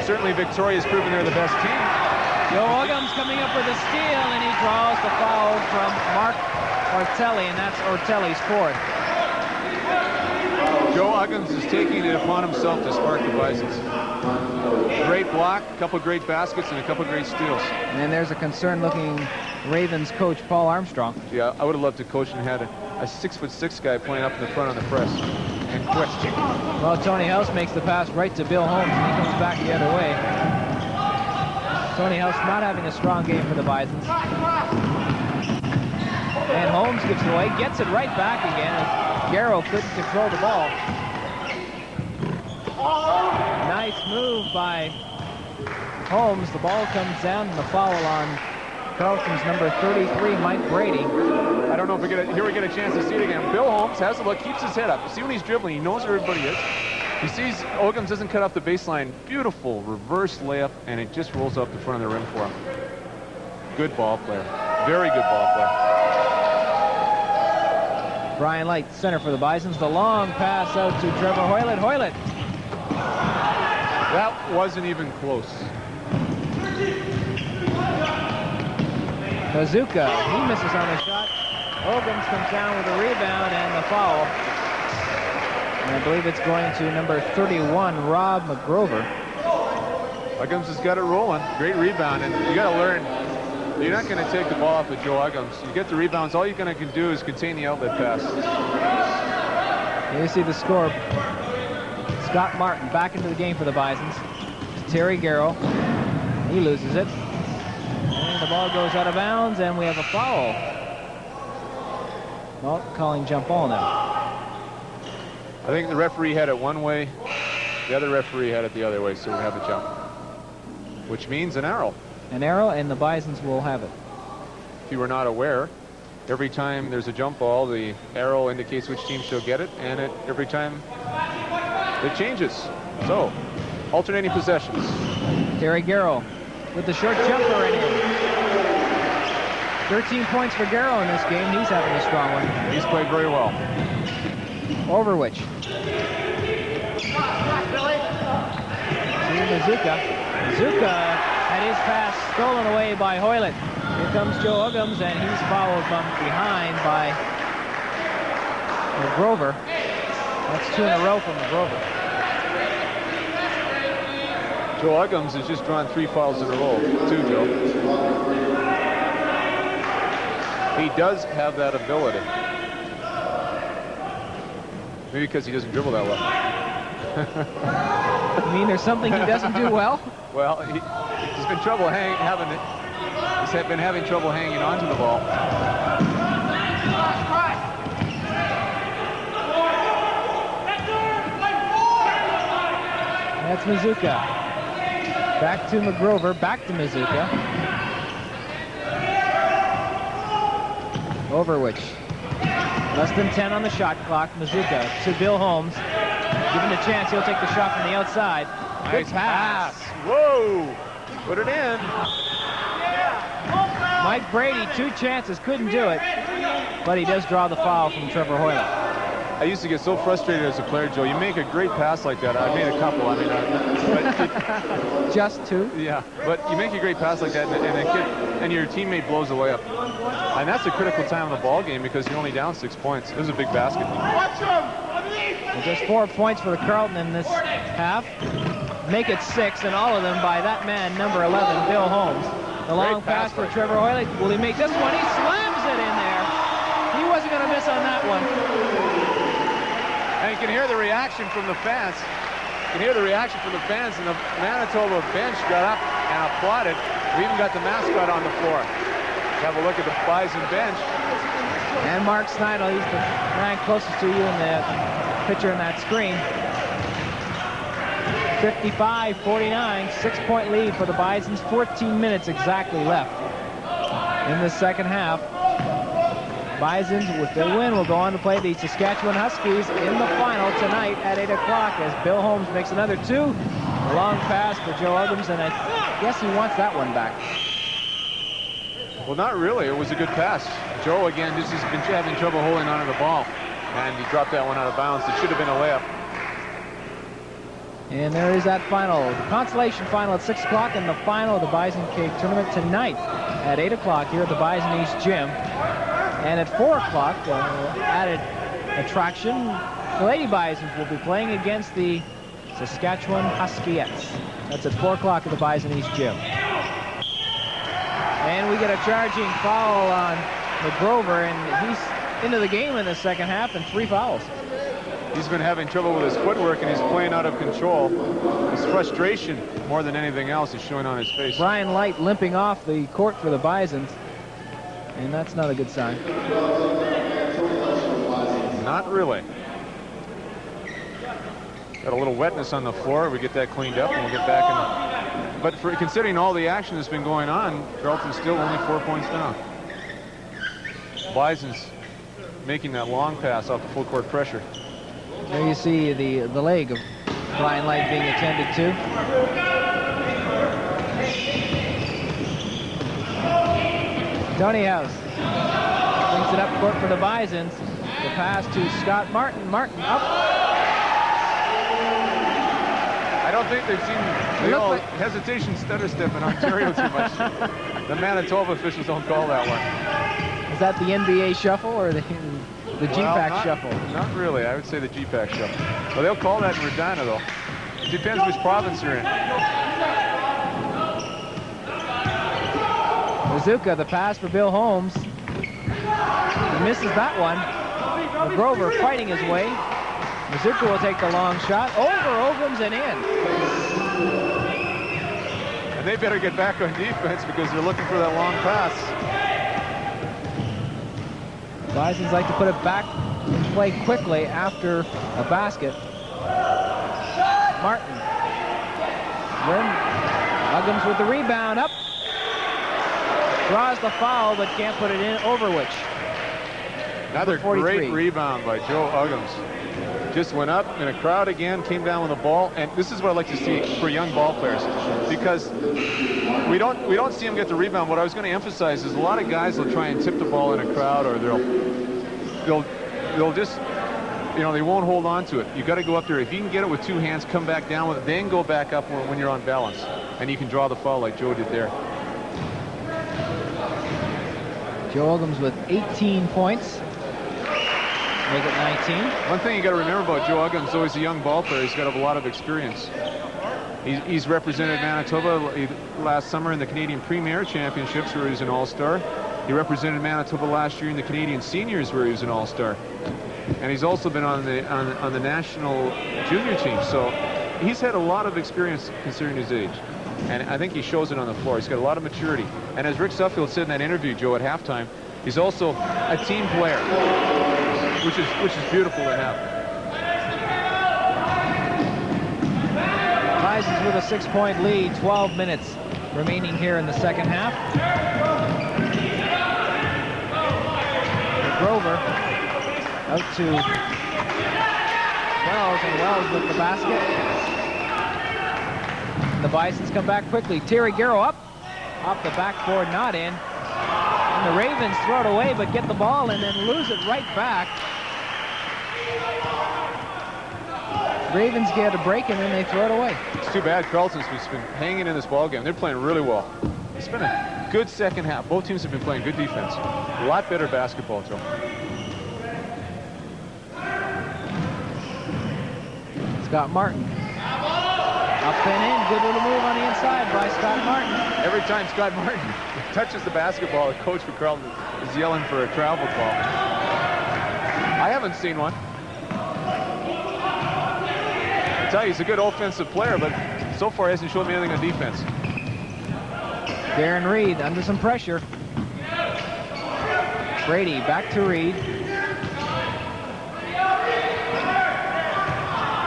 Certainly Victoria's proven they're the best team. Joe Uggams coming up with a steal, and he draws the foul from Mark Ortelli, and that's Ortelli's 4th. Joe Uggams is taking it upon himself to spark the Bisons. Great block, a couple great baskets, and a couple great steals. And then there's a concerned-looking Ravens coach, Paul Armstrong. Yeah, I would have loved to coach and had a 6'6" guy playing up in the front on the press. And quick. Well, Tony House makes the pass right to Bill Holmes, and he comes back the other way. Tony House not having a strong game for the Bisons. And Holmes gives it away, gets it right back again as Garrow couldn't control the ball. Nice move by Holmes. The ball comes down, and the foul on Carleton's number 33, Mike Brady. I don't know if we get a chance to see it again. Bill Holmes has a look, keeps his head up. You see when he's dribbling, he knows where everybody is. He sees Ogums doesn't cut off the baseline. Beautiful reverse layup, and it just rolls up the front of the rim for him. Good ball player. Very good ball player. Brian Light, center for the Bisons. The long pass out to Trevor Hoylett. Hoylett That wasn't even close. Bazooka, he misses on the shot. Ogums comes down with a rebound and the foul. And I believe it's going to number 31, Rob McGrover. Uggams has got it rolling. Great rebound, and you got to learn. You're not going to take the ball off of Joe Uggams. You get the rebounds. All you're going to do is contain the outlet pass. Here you see the score. Scott Martin back into the game for the Bisons. Terry Garrow. He loses it. And the ball goes out of bounds, and we have a foul. Well, calling jump ball now. I think the referee had it one way. The other referee had it the other way, so we have a jump. Which means an arrow. An arrow, and the Bisons will have it. If you were not aware, every time there's a jump ball, the arrow indicates which team shall get it, and every time it changes. So, alternating possessions. Terry Garrow with the short jumper in him. 13 points for Garrow in this game. He's having a strong one. He's played very well. Overwich. See Mazuka. Mazuka had his pass stolen away by Hoylet. Here comes Joe Uggams, and he's followed from behind by McGrover. That's 2 in a row from McGrover. Joe Uggams has just drawn 3 fouls in a row. 2, Joe. He does have that ability. Maybe because he doesn't dribble that well. You mean there's something he doesn't do well? Well, he's been having trouble hanging onto the ball. That's Mazuka. Back to McGrover, back to Mazuka. Overwich. Less than 10 on the shot clock. Mazuka to Bill Holmes. Given a chance, he'll take the shot from the outside. Good pass. Whoa! Put it in. Mike Brady, 2 chances, couldn't do it. But he does draw the foul from Trevor Hoylet. I used to get so frustrated as a player, Joe. You make a great pass like that. I made a couple. I mean, just 2? Yeah, but you make a great pass like that, and your teammate blows the layup. And that's a critical time in the ball game because you're only down 6 points. It was a big basket. And just 4 points for the Carleton in this half. Make it 6, and all of them by that man, number 11, Bill Holmes. The long pass for Trevor Hoylet. Will he make this one? He slams it in there. He wasn't going to miss on that one. And you can hear the reaction from the fans. You can hear the reaction from the fans, and the Manitoba bench got up and applauded. We even got the mascot on the floor. Have a look at the Bison bench. And Mark Snidel, he's the man closest to you in the picture in that screen. 55-49, 6-point lead for the Bisons. 14 minutes exactly left in the second half. Bisons, with their win, will go on to play the Saskatchewan Huskies in the final tonight at 8 o'clock as Bill Holmes makes another 2. A long pass for Joe Uggams, and I guess he wants that one back. Well, not really. It was a good pass. Joe, again, just has been having trouble holding onto the ball, and he dropped that one out of bounds. It should have been a layup. And there is that final, the consolation final at 6 o'clock, and the final of the Bison Cake Tournament tonight at 8 o'clock here at the Bison East Gym. And at 4 o'clock, added attraction, the Lady Bisons will be playing against the Saskatchewan Huskiettes. That's at 4 o'clock at the Bison East Gym. And we get a charging foul on McGrover, and he's into the game in the second half, and 3 fouls. He's been having trouble with his footwork, and he's playing out of control. His frustration, more than anything else, is showing on his face. Brian Light limping off the court for the Bisons, and that's not a good sign. Not really. Got a little wetness on the floor. We get that cleaned up, and we'll get back in the... But for considering all the action that's been going on, Carleton's still only 4 points down. Bison's making that long pass off the full court pressure. There you see the leg of Brian Light being attended to. Tony House brings it up court for the Bisons. The pass to Scott Martin. Martin up. I don't think they've seen the old hesitation stutter step in Ontario too much. The Manitoba officials don't call that one. Is that the NBA shuffle or the GPAC shuffle? Not really. I would say the GPAC shuffle. Well, they'll call that in Regina, though. It depends which province you're in. Mazuka, the pass for Bill Holmes. He misses that one. Grover fighting his way. Mazuka will take the long shot. Over Ograms and in. And they better get back on defense because they're looking for that long pass. Bisons like to put it back in play quickly after a basket. Martin. Ograms with the rebound up. Draws the foul, but can't put it in. Overwich. Another great rebound by Joe Ograms. Just went up in a crowd again, came down with the ball, and this is what I like to see for young ball players, because we don't see them get the rebound. What I was going to emphasize is a lot of guys will try and tip the ball in a crowd, or they'll just, you know, they won't hold on to it. You got to go up there. If you can get it with two hands, come back down with it, then go back up when you're on balance, and you can draw the foul like Joe did there. Joe Ograms with 18 points. Make it 19. One thing you got to remember about Joe Ograms, though he's a young ball player, he's got a lot of experience. He's represented Manitoba last summer in the Canadian Premier Championships, where he was an all-star. He represented Manitoba last year in the Canadian Seniors, where he was an all-star. And he's also been on the national junior team. So he's had a lot of experience considering his age. And I think he shows it on the floor. He's got a lot of maturity. And as Rick Suffield said in that interview, Joe, at halftime, he's also a team player, which is beautiful to have. Bisons with a 6-point lead, 12 minutes remaining here in the second half. Grover out to Wells, and Wells with the basket. The Bisons come back quickly. Terry Garrow up, off the backboard, not in. And the Ravens throw it away, but get the ball and then lose it right back. Ravens get a break and then they throw it away. It's too bad Carleton's been hanging in this ball game. They're playing really well. It's been a good second half. Both teams have been playing good defense. A lot better basketball, Joe. Scott Martin. Up and in. Good little move on the inside by Scott Martin. Every time Scott Martin touches the basketball, the coach for Carleton is yelling for a travel ball. I haven't seen one. I tell you, he's a good offensive player, but so far he hasn't shown me anything on defense. Darren Reed under some pressure. Brady back to Reed.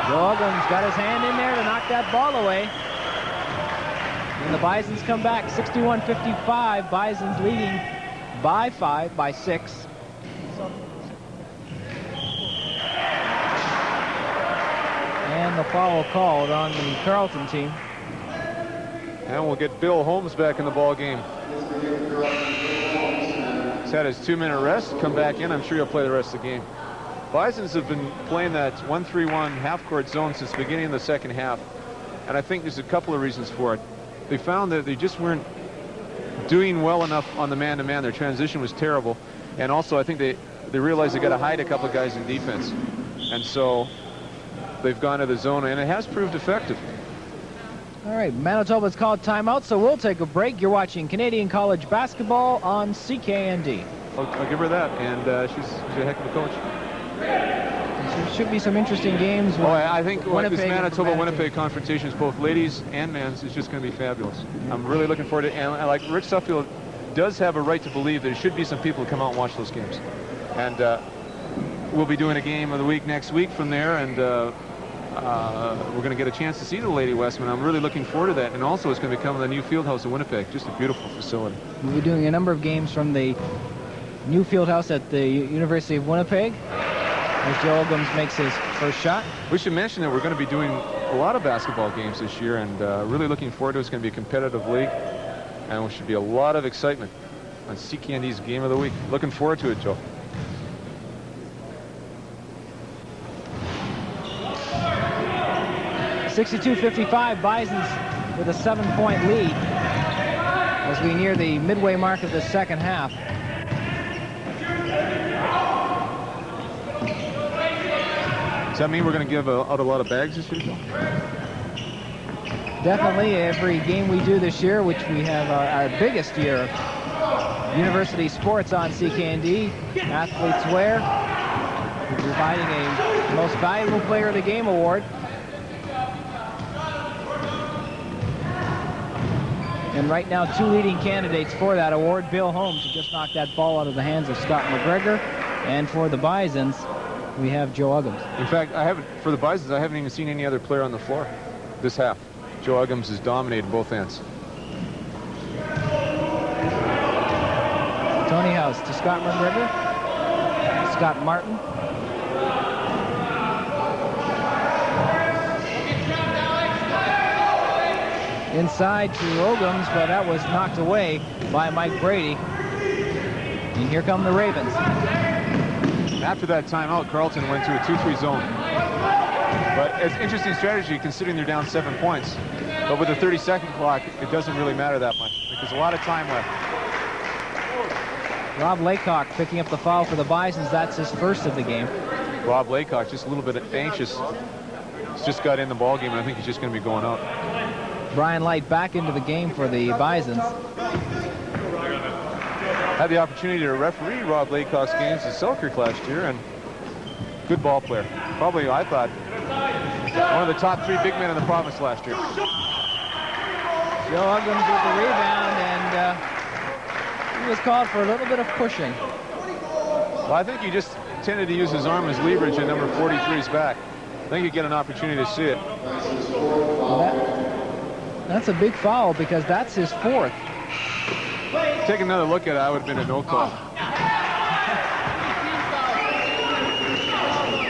Joe Ograms got his hand in there to knock that ball away. And the Bisons come back, 61-55. Bisons leading by 6. And the foul called on the Carleton team. And we'll get Bill Holmes back in the ball game. He's had his 2-minute rest, come back in. I'm sure he'll play the rest of the game. Bisons have been playing that 1-3-1 half-court zone since the beginning of the second half. And I think there's a couple of reasons for it. They found that they just weren't doing well enough on the man-to-man. Their transition was terrible. And also I think they realized they got to hide a couple of guys in defense. And so they've gone to the zone, and it has proved effective. All right, Manitoba's called timeout, so we'll take a break. You're watching Canadian College Basketball on CKND. I'll give her that, and she's a heck of a coach. There should be some interesting games. I think this Manitoba-Winnipeg confrontation, both ladies and men's, is just going to be fabulous. I'm really looking forward to it, and like Rick Suffield does have a right to believe there should be some people who come out and watch those games. And we'll be doing a game of the week next week from there, and we're going to get a chance to see the Lady Westmen. I'm really looking forward to that. And also it's going to become the new field house in Winnipeg. Just a beautiful facility. We'll be doing a number of games from the new field house at the University of Winnipeg as Joe Ograms makes his first shot. We should mention that we're going to be doing a lot of basketball games this year, and really looking forward to it. It's going to be a competitive league, and there should be a lot of excitement on CKND's Game of the Week. Looking forward to it, Joe. 62-55, Bisons with a 7-point lead as we near the midway mark of the second half. Does that mean we're going to give out a lot of bags this year, Joe? Definitely, every game we do this year, which we have our biggest year of university sports on CKND, Athletes Wear, we're providing a Most Valuable Player of the Game award. And right now, two leading candidates for that award, Bill Holmes, who just knocked that ball out of the hands of Scott McGregor, and for the Bisons, we have Joe Uggams. In fact, for the Bisons, I haven't even seen any other player on the floor this half. Joe Uggams has dominated both ends. Tony House to Scott McGregor. Scott Martin. Inside to Uggams, but that was knocked away by Mike Brady. And here come the Ravens. After that timeout, Carleton went to a 2-3 zone. But it's an interesting strategy considering they're down 7 points. But with the 30-second clock, it doesn't really matter that much. There's a lot of time left. Rob Laycock picking up the foul for the Bisons. That's his first of the game. Rob Laycock just a little bit anxious. He's just got in the ball game, and I think he's just going to be going out. Brian Light back into the game for the Bisons. Had the opportunity to referee Rob Laycock's games at Selkirk last year, and good ball player. Probably, I thought, one of the top 3 big men in the province last year. Joe Uggams with the rebound, and he was called for a little bit of pushing. Well, I think he just tended to use his arm as leverage in number 43's back. I think you get an opportunity to see it. Well, that's a big foul because that's his 4th. Take another look at it, I would have been a no call.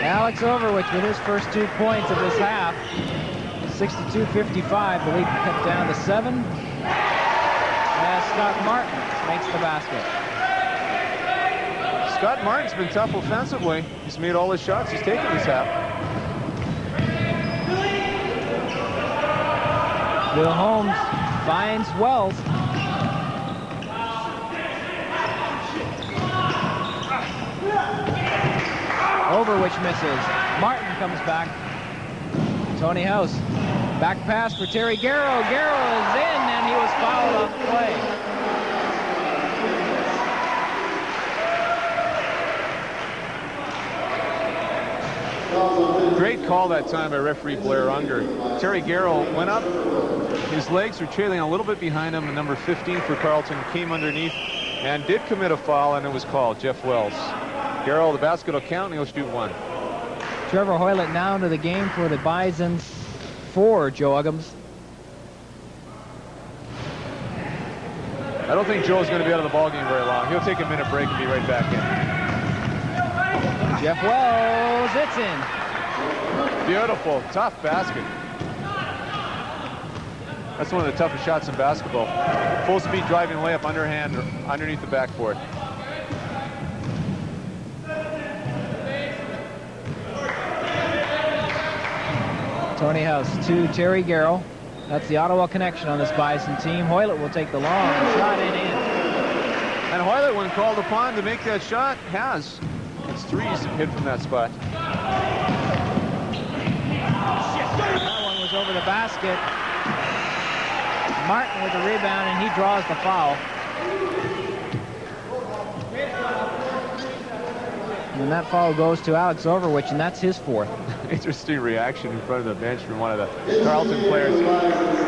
Alex Overwich with his first 2 points of this half. 62-55, the lead cut down to 7. As Scott Martin makes the basket. Scott Martin's been tough offensively. He's made all his shots he's taken this half. Bill Holmes finds Wells. Overwich misses. Martin comes back. Tony House. Back pass for Terry Garrow. Garrow is in, and he was fouled off the play. Great call that time by referee Blair Unger. Terry Garrow went up. His legs were trailing a little bit behind him, and number 15 for Carleton came underneath and did commit a foul, and it was called. Jeff Wells. Garrow, the basket will count, and he'll shoot 1. Trevor Hoylett now into the game for the Bisons for Joe Uggams. I don't think Joe's going to be out of the ball game very long. He'll take a minute break and be right back in. Jeff Wells, it's in. Beautiful, tough basket. That's one of the toughest shots in basketball. Full speed driving layup underhand or underneath the backboard. Tony House to Terry Garrow. That's the Ottawa connection on this Bison team. Hoylett will take the long shot and in. And Hoylett, when called upon to make that shot, has. It's 3s hit from that spot. That one was over the basket. Martin with the rebound, and he draws the foul. And that foul goes to Alex Overwich, and that's his 4th. Interesting reaction in front of the bench from one of the Carleton players.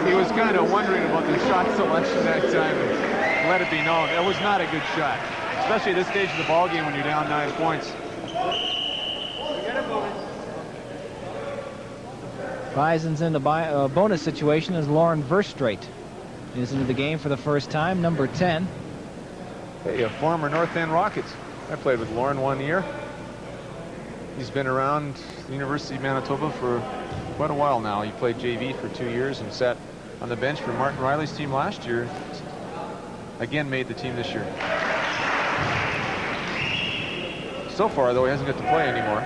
He was kind of wondering about the shot selection that time and let it be known. It was not a good shot, especially at this stage of the ball game when you're down 9 points. Bison's in the bonus situation as Lauren Verstraete is into the game for the first time, number 10. Hey, a former North End Rockets. I played with Lauren 1 year. He's been around the University of Manitoba for quite a while now. He played JV for 2 years and sat on the bench for Martin Riley's team last year. Again, made the team this year. So far, though, he hasn't got to play anymore.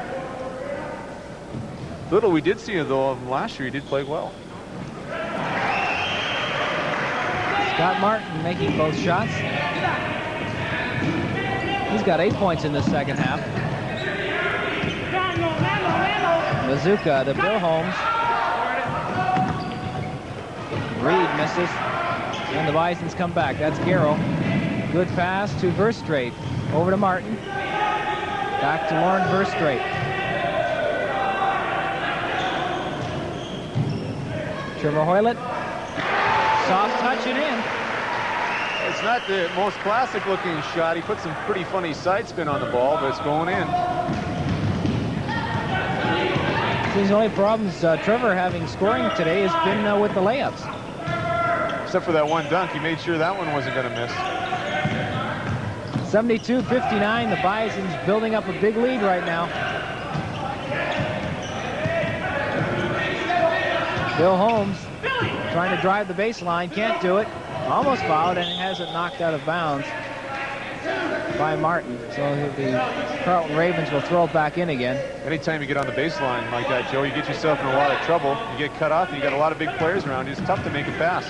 Little we did see, though, of him last year, he did play well. Scott Martin making both shots. He's got 8 points in the second half. Mazuka to Bill Holmes. Reed misses. And the Bisons come back. That's Garrow. Good pass to Verstraete. Over to Martin. Back to Lauren Verstraete. Trevor Hoylett. Soft touch it in. It's not the most classic looking shot. He put some pretty funny side spin on the ball, but it's going in. His only problems Trevor having scoring today has been with the layups. Except for that one dunk, he made sure that one wasn't going to miss. 72-59, the Bisons building up a big lead right now. Bill Holmes trying to drive the baseline, can't do it. Almost fouled, and has it knocked out of bounds by Martin. So the Carleton Ravens will throw it back in again. Anytime you get on the baseline like that, Joe, you get yourself in a lot of trouble. You get cut off, and you got a lot of big players around you. It's tough to make a pass.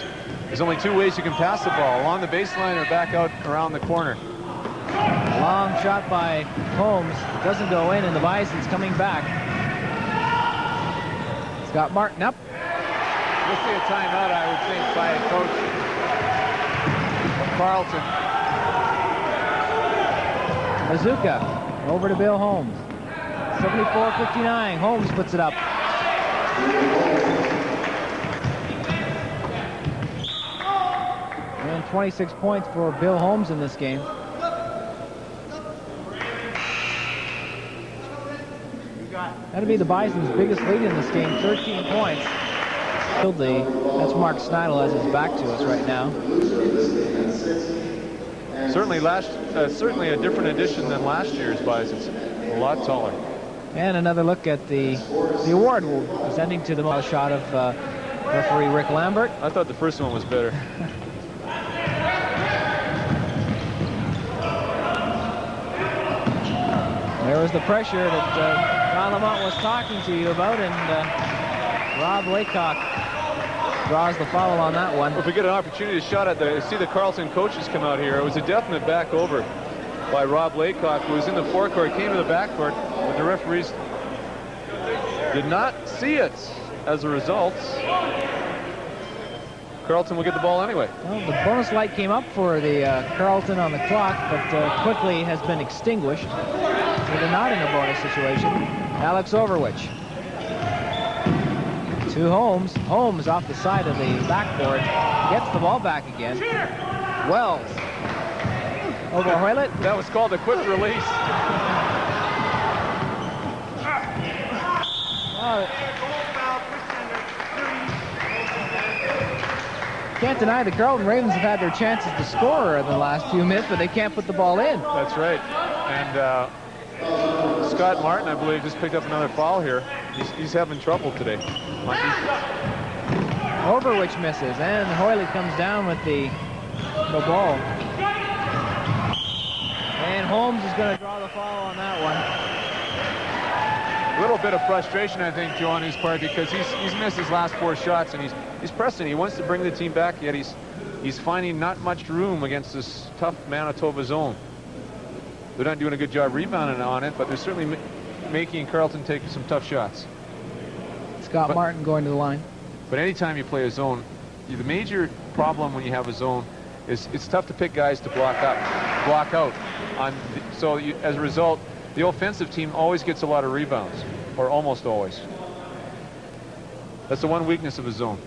There's only two ways you can pass the ball, along the baseline or back out around the corner. Long shot by Holmes. Doesn't go in, and the Bisons coming back. Scott Martin up. We'll see a timeout, I would think, by a coach of Carleton. Mazuka over to Bill Holmes. 74-59. Holmes puts it up. And 26 points for Bill Holmes in this game. That'll be the Bison's biggest lead in this game, 13 points. That's Mark Snidel has his back to us right now. Certainly a different edition than last year's Bisons. A lot taller. And another look at the award we're presenting to the most shot of referee Rick Lambert. I thought the first one was better. There was the pressure that John Lamont was talking to you about, and Rob Laycock draws the foul on that one. If we get an opportunity to shot at see the Carleton coaches come out here. It was a definite back over by Rob Laycock, who was in the forecourt, came to the backcourt, but the referees did not see it. As a result, Carleton will get the ball anyway. Well, the bonus light came up for the Carleton on the clock, but quickly has been extinguished. So they're not in a bonus situation. Alex Overwich. To Holmes. Holmes off the side of the backboard. Gets the ball back again. Wells. Over Hoylett. That was called a quick release. Can't deny the Carleton Ravens have had their chances to score in the last few minutes, but they can't put the ball in. That's right. And Scott Martin, I believe, just picked up another foul here. He's having trouble today on defense. Overwich misses, and Hoylett comes down with the ball. And Holmes is going to draw the foul on that one. A little bit of frustration, I think, Joe, on his part, because he's missed his last 4 shots, and he's pressing. He wants to bring the team back, yet he's finding not much room against this tough Manitoba zone. They're not doing a good job rebounding on it, but they're certainly making Carleton take some tough shots. Scott Martin going to the line. But anytime you play a zone, the major problem when you have a zone is it's tough to pick guys to block out. So as a result, the offensive team always gets a lot of rebounds, or almost always. That's the one weakness of a zone.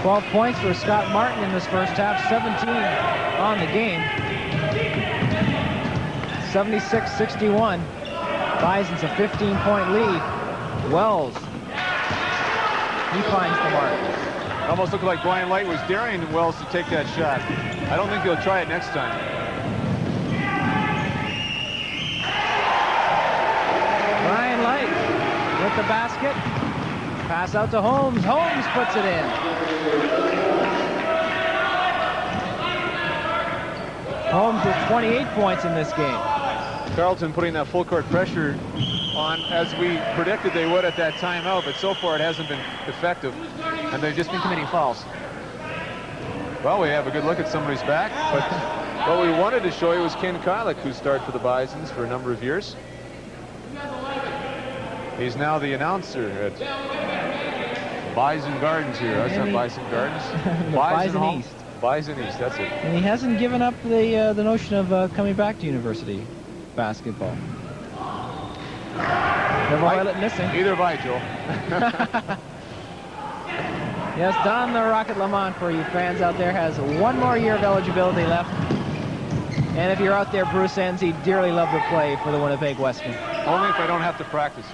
$12 points for Scott Martin in this first half, 17 on the game. 76-61. Bison's a 15-point lead. Wells. He finds the mark. Almost looked like Brian Light was daring Wells to take that shot. I don't think he'll try it next time. Brian Light with the basket. Pass out to Holmes. Holmes puts it in. Holmes with 28 points in this game. Carleton putting that full court pressure on as we predicted they would at that timeout, but so far it hasn't been effective, and they've just been committing fouls. Well, we have a good look at somebody's back, but what we wanted to show you was Ken Kylick, who started for the Bisons for a number of years. He's now the announcer at Bison Gardens here. That's not Bison Gardens. Bison East. Bison East, that's it. And he hasn't given up the notion of coming back to university basketball. Never Violet missing. Either by, Joel. Yes, Don the Rocket Lamont, for you fans out there, has one more year of eligibility left. And if you're out there, Bruce Enns, he'd dearly love to play for the Winnipeg Weston. Only if I don't have to practice.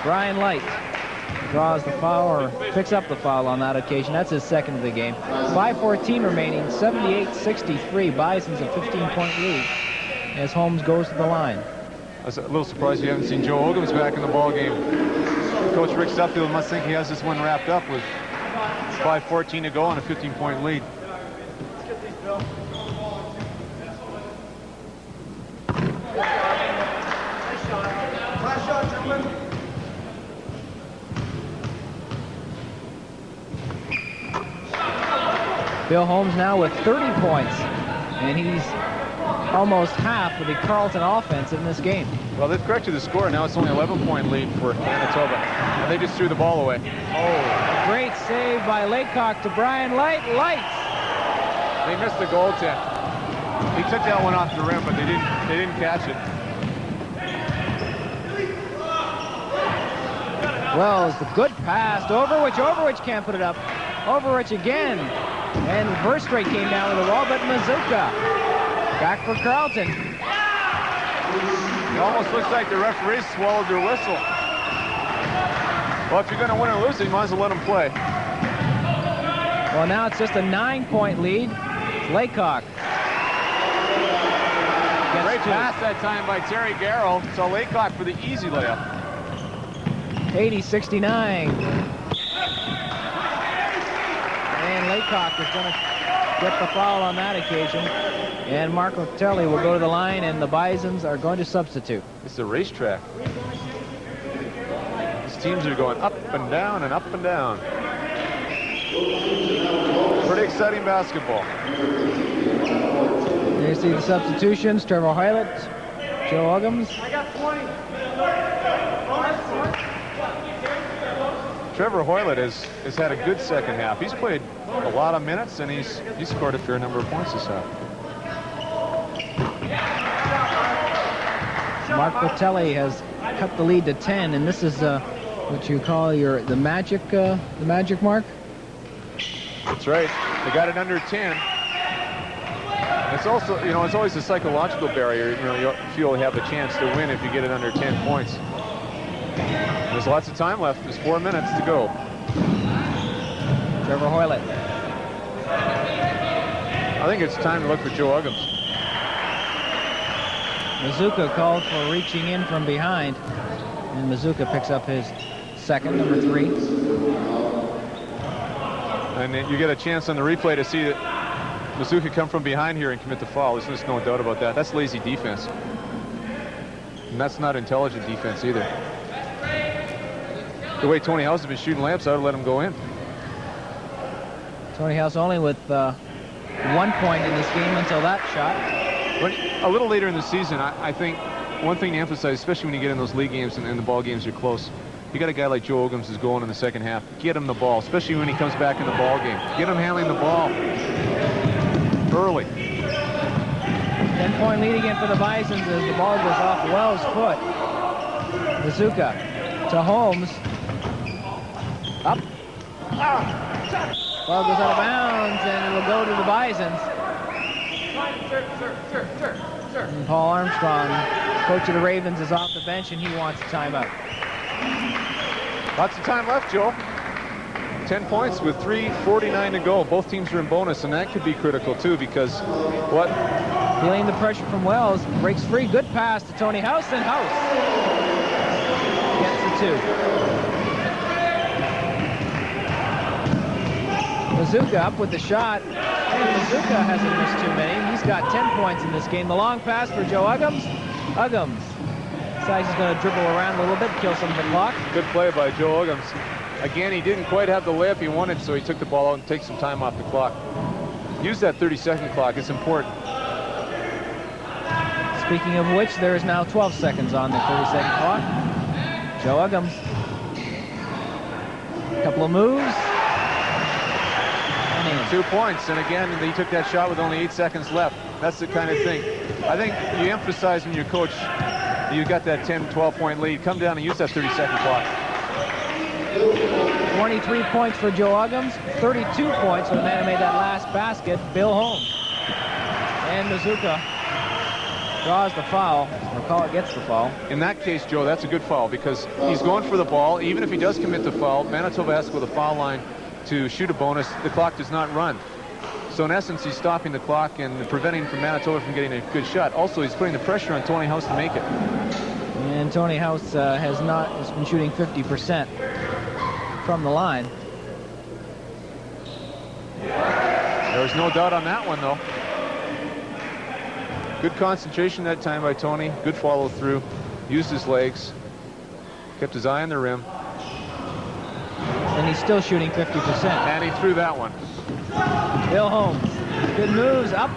Brian Light draws the foul, or picks up the foul on that occasion. That's his second of the game. 5:14 remaining, 78-63. Bisons a 15-point lead as Holmes goes to the line. I was a little surprised you haven't seen Joe Ogums back in the ball game. Coach Rick Suffield must think he has this one wrapped up with 5:14 to go on a 15-point lead. Bill Holmes now with 30 points, and he's almost half of the Carleton offense in this game. Well, they've corrected the score. Now it's only 11-point lead for Manitoba. And they just threw the ball away. Oh, a great save by Laycock to Brian Light. Lights! They missed the goaltend. He took that one off the rim, but they didn't catch it. Wells, the good pass to Overwich. Overwich can't put it up. Overwich again. And Verstraete came down with the wall, but Mazuka back for Carleton. It almost looks like the referees swallowed their whistle. Well, if you're going to win or lose, you might as well let them play. Well, now it's just a 9-point lead. Laycock. Great pass that time by Terry Garrow. So Laycock for the easy layup. 80-69. And Laycock is going to get the foul on that occasion. And Marco Telly will go to the line, and the Bisons are going to substitute. It's a racetrack. These teams are going up and down and up and down. Pretty exciting basketball. There you see the substitutions. Trevor Hoylett, Joe Uggams. Trevor Hoylett has had a good second half. He's played a lot of minutes, and he's scored a fair number of points this half. Mark Botelli has cut the lead to 10, and this is what you call the magic mark. That's right. They got it under 10. It's also, it's always a psychological barrier. You feel you have a chance to win if you get it under 10 points. There's lots of time left. There's 4 minutes to go. Trevor Hoylett. I think it's time to look for Joe Uggams. Mazuka called for reaching in from behind, and Mazuka picks up his second, number 3. And you get a chance on the replay to see that Mazuka come from behind here and commit the foul. There's just no doubt about that. That's lazy defense. And that's not intelligent defense either. The way Tony House has been shooting layups, I would let him go in. Tony House only with 1 point in this game until that shot. But a little later in the season, I think one thing to emphasize, especially when you get in those league games and the ball games are close, you got a guy like Joe Uggams who's going in the second half. Get him the ball, especially when he comes back in the ball game. Get him handling the ball early. 10-point lead again for the Bisons as the ball goes off Wells' foot. Mazuka to Holmes. Up. Ball goes out of bounds, and it will go to the Bisons. And Paul Armstrong, coach of the Ravens, is off the bench, and he wants a timeout. Lots of time left, Joe. 10 points with 3:49 to go. Both teams are in bonus, and that could be critical, too, because what? Feeling the pressure from Wells, breaks free. Good pass to Tony House, and House gets the 2. Mazuka up with the shot. And Mazuka hasn't missed too many. He's got 10 points in this game. The long pass for Joe Uggams. Uggams decides he's going to dribble around a little bit, kill some of the clock. Good play by Joe Uggams. Again, he didn't quite have the layup he wanted, so he took the ball out and take some time off the clock. Use that 30-second clock. It's important. Speaking of which, there is now 12 seconds on the 30-second clock. Joe Uggams. Couple of moves. 2 points, and again, he took that shot with only 8 seconds left. That's the kind of thing. I think you emphasize when you're coach, you got that 10, 12-point lead. Come down and use that 30-second clock. 23 points for Joe Uggams, 32 points for the man who made that last basket, Bill Holmes. And Mazuka draws the foul, or gets the foul. In that case, Joe, that's a good foul because he's going for the ball. Even if he does commit the foul, Manitoba has to go to the foul line to shoot a bonus. The clock does not run. So in essence, he's stopping the clock and preventing Manitoba from getting a good shot. Also, he's putting the pressure on Tony House to make it. And Tony House has been shooting 50% from the line. There was no doubt on that one, though. Good concentration that time by Tony. Good follow through. Used his legs. Kept his eye on the rim. And he's still shooting 50%. And he threw that one. Bill Holmes. Good moves. Up.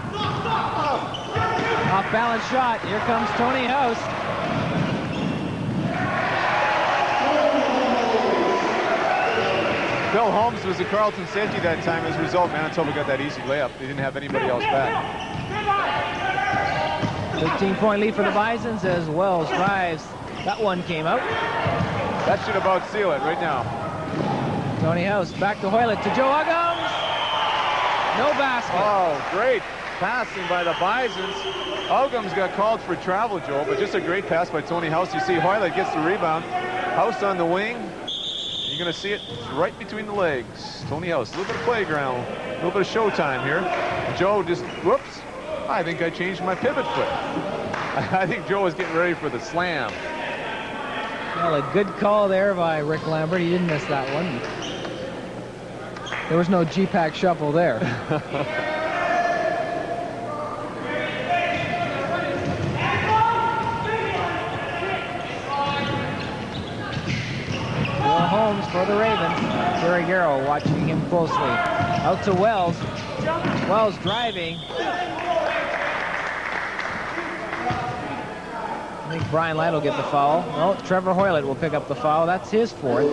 Off balance shot. Here comes Tony House. Bill Holmes was the Carleton safety that time. As a result, Manitoba got that easy layup. They didn't have anybody else back. 15-point lead for the Bisons as Wells drives. That one came out. That should about seal it right now. Tony House back to Hoylett to Joe Uggams. No basket. Oh, great passing by the Bisons. Uggams got called for travel, Joe, but just a great pass by Tony House. You see Hoylett gets the rebound. House on the wing. You're going to see it right between the legs. Tony House, a little bit of playground, a little bit of showtime here. Joe just, whoops, I think I changed my pivot foot. I think Joe was getting ready for the slam. Well, a good call there by Rick Lambert. He didn't miss that one. There was no G-Pack shuffle there. Bill Holmes for the Ravens. Terry Garrow watching him closely. Out to Wells. Wells driving. I think Brian Light will get the foul. No, Trevor Hoylett will pick up the foul. That's his fourth.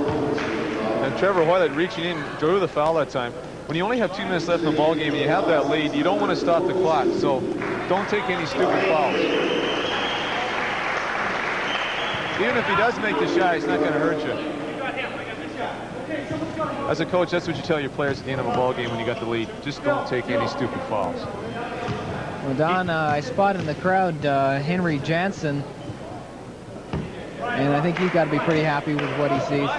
And Trevor Hoylett reaching in, drew the foul that time. When you only have 2 minutes left in the ball game and you have that lead, you don't want to stop the clock. So don't take any stupid fouls. Even if he does make the shot, it's not going to hurt you. As a coach, that's what you tell your players at the end of a ball game when you got the lead. Just don't take any stupid fouls. Well, Don, I spotted in the crowd Henry Jansen, and I think he's got to be pretty happy with what he sees.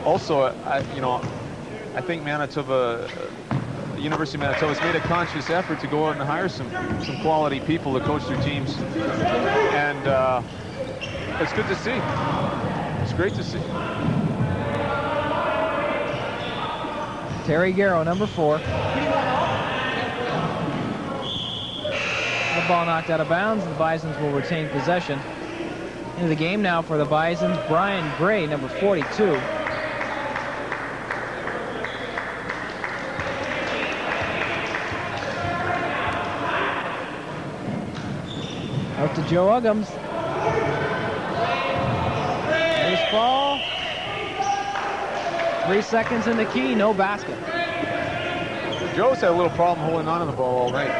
Also, I think Manitoba, the University of Manitoba has made a conscious effort to go out and hire some quality people to coach their teams, and it's good to see. It's great to see. Terry Garrow, number 4. The ball knocked out of bounds. The Bisons will retain possession. Into the game now for the Bisons, Brian Gray, number 42. Out to Joe Uggams. Nice ball. 3 seconds in the key, no basket. Joe's had a little problem holding on to the ball all night.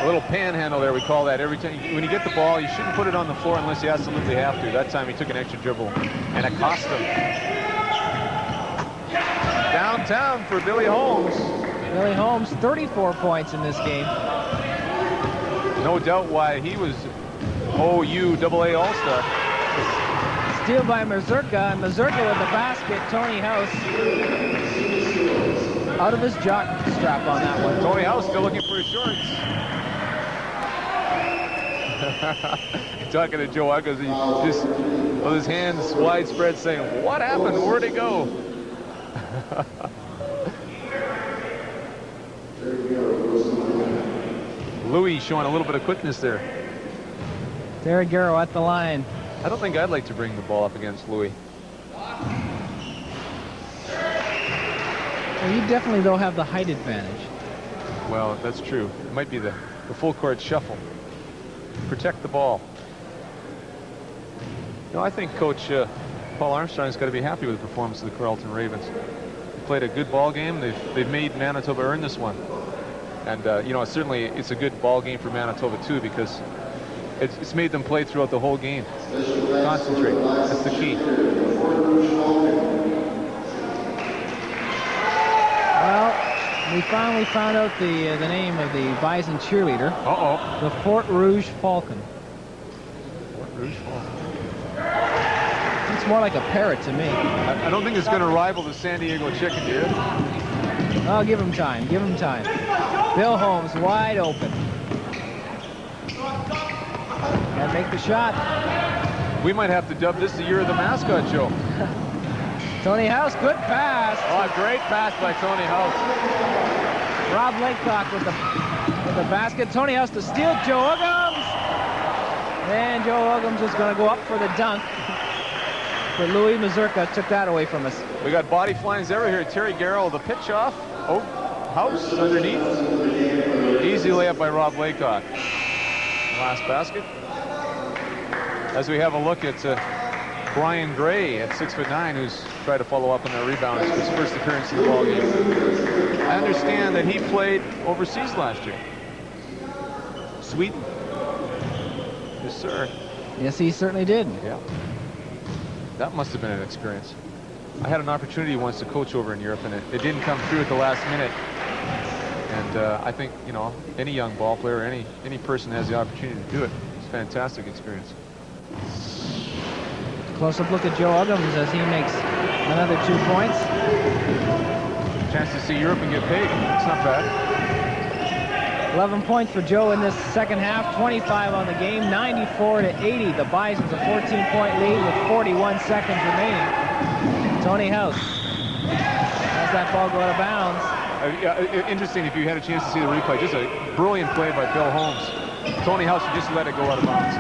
A little panhandle there, we call that. Every time when you get the ball, you shouldn't put it on the floor unless you absolutely have to. That time he took an extra dribble, and it cost him. Downtown for Billy Holmes. Billy Holmes, 34 points in this game. No doubt why he was OU AA All-Star. Steal by Mazurka, and Mazurka with the basket. Tony House out of his jock strap on that one. Tony House still looking for his shorts. Talking to Joe Uggams, he just with his hands widespread saying, "What happened? Where'd it go?" Louis showing a little bit of quickness there. Terry Garrow at the line. I don't think I'd like to bring the ball up against Louis. Well, you definitely, though, have the height advantage. Well, that's true. It might be the full court shuffle. Protect the ball. No, I think Coach Paul Armstrong's got to be happy with the performance of the Carleton Ravens. They played a good ball game. They've made Manitoba earn this one. And, you know, certainly it's a good ball game for Manitoba, too, because it's made them play throughout the whole game. Concentrate. That's the key. Well, we finally found out the name of the Bison cheerleader. Uh-oh. The Fort Rouge Falcon. Fort Rouge Falcon. It's more like a parrot to me. I don't think it's going to rival the San Diego Chicken, do you? Oh, give him time. Give him time. Bill Holmes wide open. Gotta make the shot. We might have to dub this the year of the mascot, Joe. Tony House, good pass. Oh, a great pass by Tony House. Rob Laycock with the basket. Tony House to steal. Joe Uggams. And Joe Uggams is going to go up for the dunk. But Louis Mazurka took that away from us. We got body flyings everywhere here. Terry Garrow, the pitch off. Oh, House underneath. Easy layup by Rob Laycock. Last basket. As we have a look at Brian Gray at 6'9", who's tried to follow up on that rebound. It's his first appearance in the ballgame. I understand that he played overseas last year. Sweden. Yes, sir. Yes, he certainly did. Yeah. That must have been an experience. I had an opportunity once to coach over in Europe, and it didn't come through at the last minute. And I think, you know, any young ball player, any person has the opportunity to do it. It's a fantastic experience. Close-up look at Joe Uggams as he makes another 2 points. Chance to see Europe and get paid. It's not bad. 11 points for Joe in this second half. 25 on the game. 94-80. The Bisons a 14-point lead with 41 seconds remaining. Tony House has that ball go out of bounds. Interesting if you had a chance to see the replay. Just a brilliant play by Bill Holmes. Tony House just let it go out of bounds.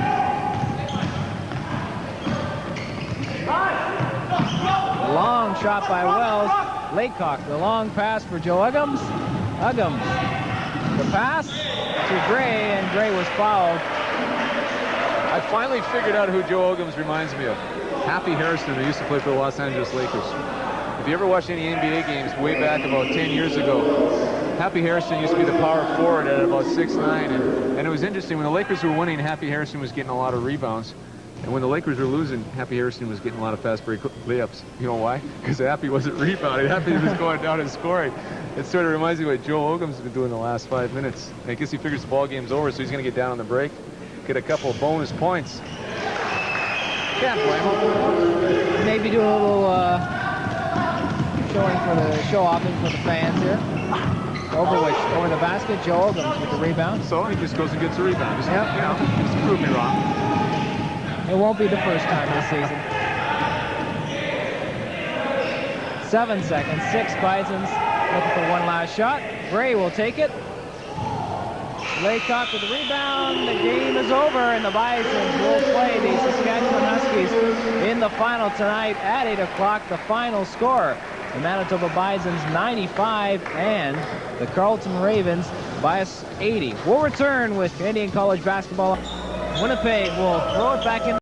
Long shot by Wells. Laycock, the long pass for Joe Uggams. Uggams, the pass to Gray, and Gray was fouled. I finally figured out who Joe Uggams reminds me of. Happy Harrison, who used to play for the Los Angeles Lakers. If you ever watched any NBA games way back about 10 years ago, Happy Harrison used to be the power forward at about 6'9", and it was interesting. When the Lakers were winning, Happy Harrison was getting a lot of rebounds. And when the Lakers were losing, Happy Harrison was getting a lot of fast break layups. You know why? Because Happy wasn't rebounding. Happy was going down and scoring. It sort of reminds me of what Joe Uggams has been doing the last 5 minutes. I guess he figures the ball game's over, so he's going to get down on the break, get a couple of bonus points. Can't blame him. Maybe do a little showing for the show-offing for the fans here. Over the basket, Joe Uggams with the rebound. So he just goes and gets a rebound. Just, yep. You know, just prove me wrong. It won't be the first time this season. 7 seconds. 6 Bisons looking for one last shot. Gray will take it. Laycock with the rebound. The game is over, and the Bisons will play the Saskatchewan Huskies in the final tonight at 8 o'clock. The final score: the Manitoba Bisons 95 and the Carleton Ravens Bias 80. We'll return with Canadian College basketball. Winnipeg will throw it back in.